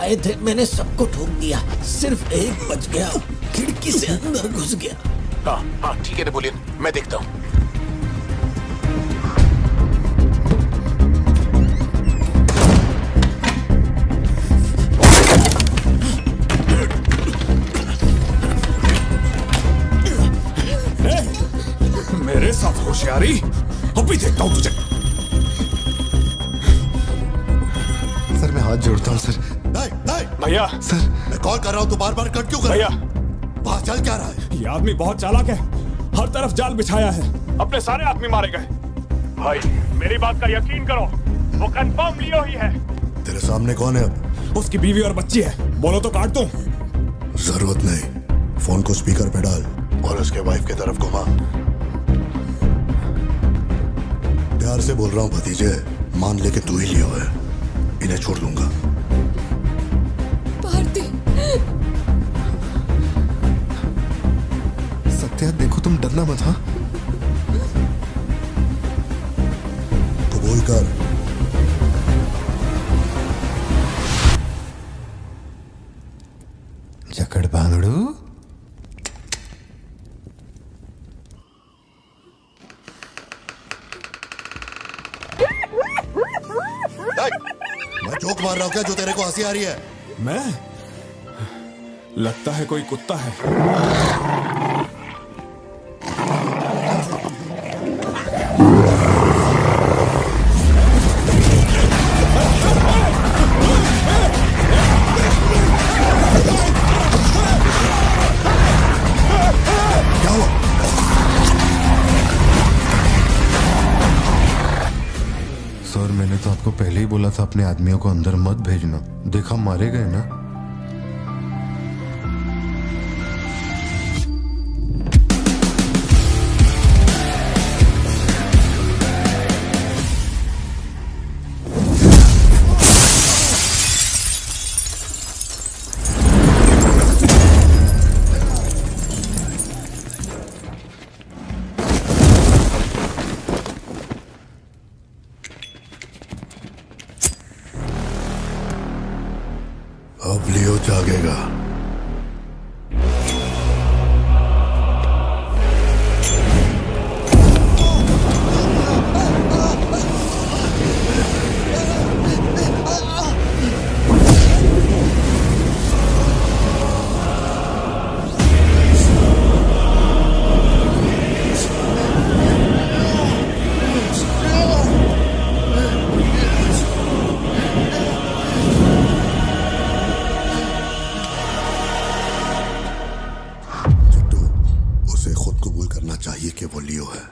आए थे, मैंने सबको ठोक दिया, सिर्फ एक बच गया, खिड़की से अंदर घुस गया। हाँ हाँ ठीक है नेपोलियन, मैं देखता हूँ। मेरे साथ होशियारी, अभी देखता हूँ तुझे। सर मैं हाथ जोड़ता हूँ सर। भैया सर मैं कॉल कर रहा हूँ, तो बार बार कट क्यों कर भैया, बाहर चल क्या रहा है? ये आदमी बहुत चालाक है, हर तरफ जाल बिछाया है, अपने सारे आदमी मारे गए। भाई मेरी बात का यकीन करो, वो कंफर्म लियो ही है। तेरे सामने कौन है अब? उसकी बीवी और बच्ची है, बोलो तो काट दूं। जरूरत नहीं, फोन को स्पीकर पे डाल और उसके वाइफ की तरफ घुमा। प्यार से बोल रहा हूँ भतीजे, मान ले कि तू ही लियो है, इन्हें छोड़ दूंगा। सत्या देखो तुम डरना मत। हाँ तो बोल कर। जकड़ बांधड़ू। मैं जोक मार रहा हूँ क्या जो तेरे को हंसी आ रही है? मैं? लगता है कोई कुत्ता है। सर मैंने तो आपको पहले ही बोला था अपने आदमियों को अंदर मत भेजना, देखा मारे गए ना। अब लियो जागेगा। चाहिए कि वो लियो है।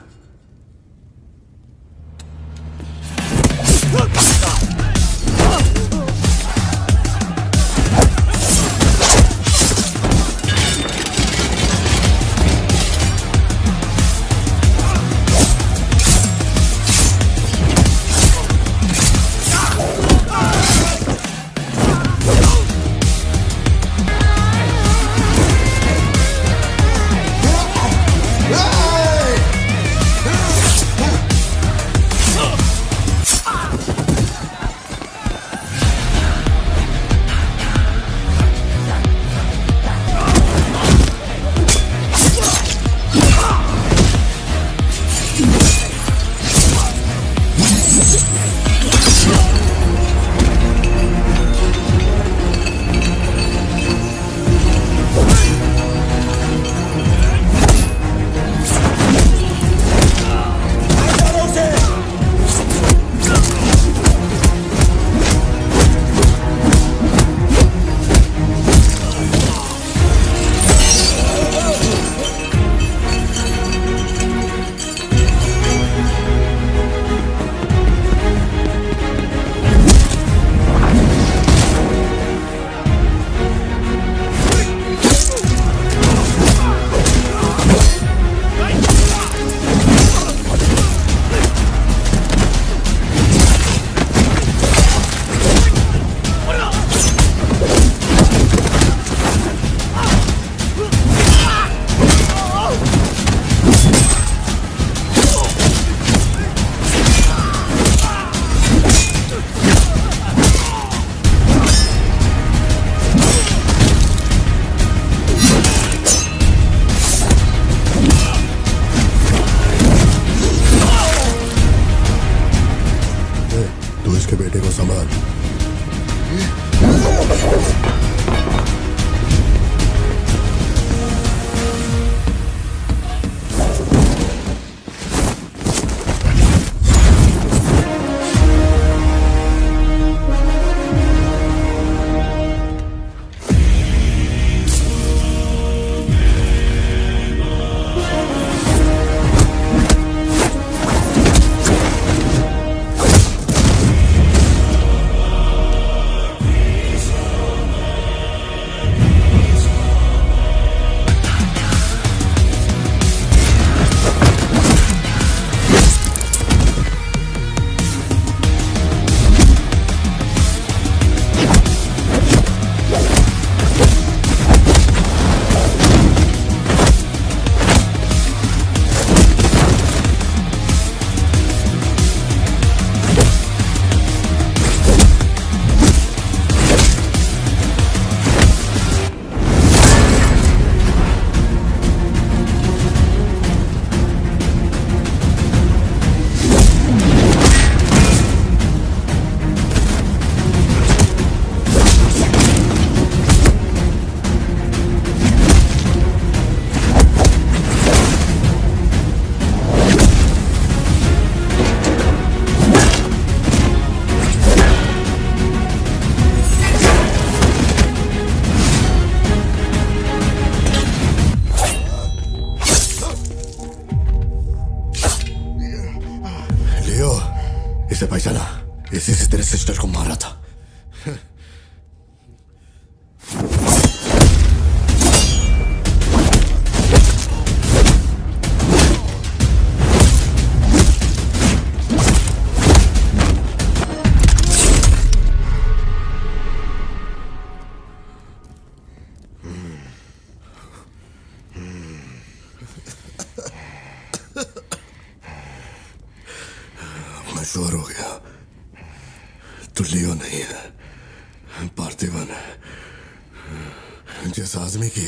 इसे पहचाना, इसी से तेरे सिस्टर को मारा था। श्योर हो गया तो लियो नहीं है, पार्थिवन है। जिस आदमी की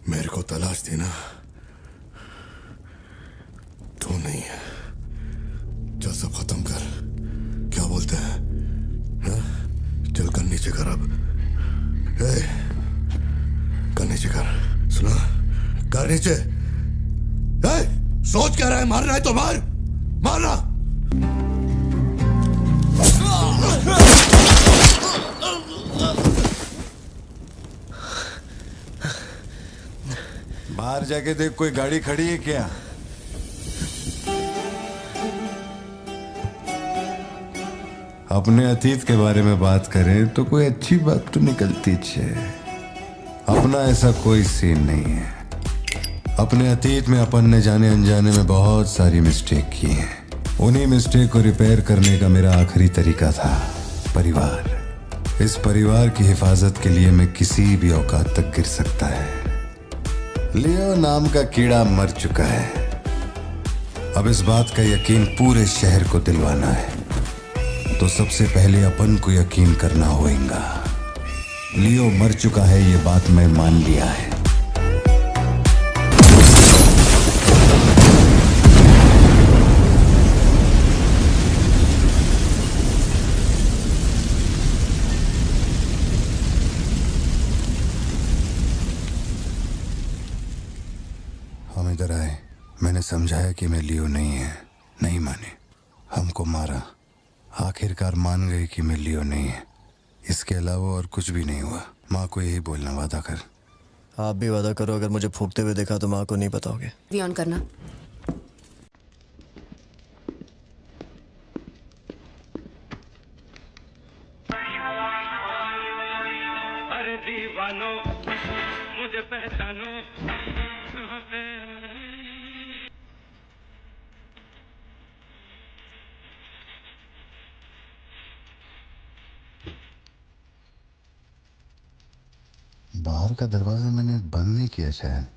मेरे को तलाश थी ना, तो नहीं है। चल सब खत्म कर, क्या बोलते हैं? हाँ? चल कर नीचे कर अब। कर नीचे कर, सुना? कर नीचे। सोच क्या रहा है? मारना है तो मार, मारना। बाहर जाके देख, कोई गाड़ी खड़ी है क्या? अपने अतीत के बारे में बात करें तो कोई अच्छी बात तो निकलती है। अपना ऐसा कोई सीन नहीं है। अपने अतीत में अपन ने जाने अनजाने में बहुत सारी मिस्टेक की हैं। उन्हीं मिस्टेक को रिपेयर करने का मेरा आखिरी तरीका था परिवार। इस परिवार की हिफाजत के लिए मैं किसी भी औकात तक गिर सकता है। लियो नाम का कीड़ा मर चुका है। अब इस बात का यकीन पूरे शहर को दिलवाना है, तो सबसे पहले अपन को यकीन करना होगा। लियो मर चुका है, ये बात मैं मान लिया है। हम इधर आए, मैंने समझाया कि मैं लियो नहीं है, नहीं माने, हमको मारा। आखिरकार मान गए कि मैं लियो नहीं है। इसके अलावा और कुछ भी नहीं हुआ। माँ को यही बोलना, वादा कर। आप भी वादा करो, अगर मुझे फूंकते हुए देखा तो माँ को नहीं बताओगे। वी ऑन करना। अरे दीवानो मुझे पहचानो। बाहर का दरवाजा मैंने बंद नहीं किया, शायद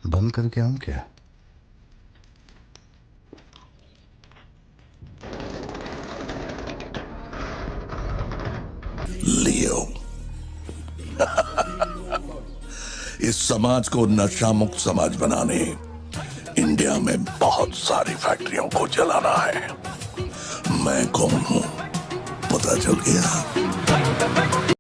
बंद करके आऊं क्या? लियो इस समाज को नशा मुक्त समाज बनाने इंडिया में बहुत सारी फैक्ट्रियों को जलाना है। मैं कौन हूं पता चल गया?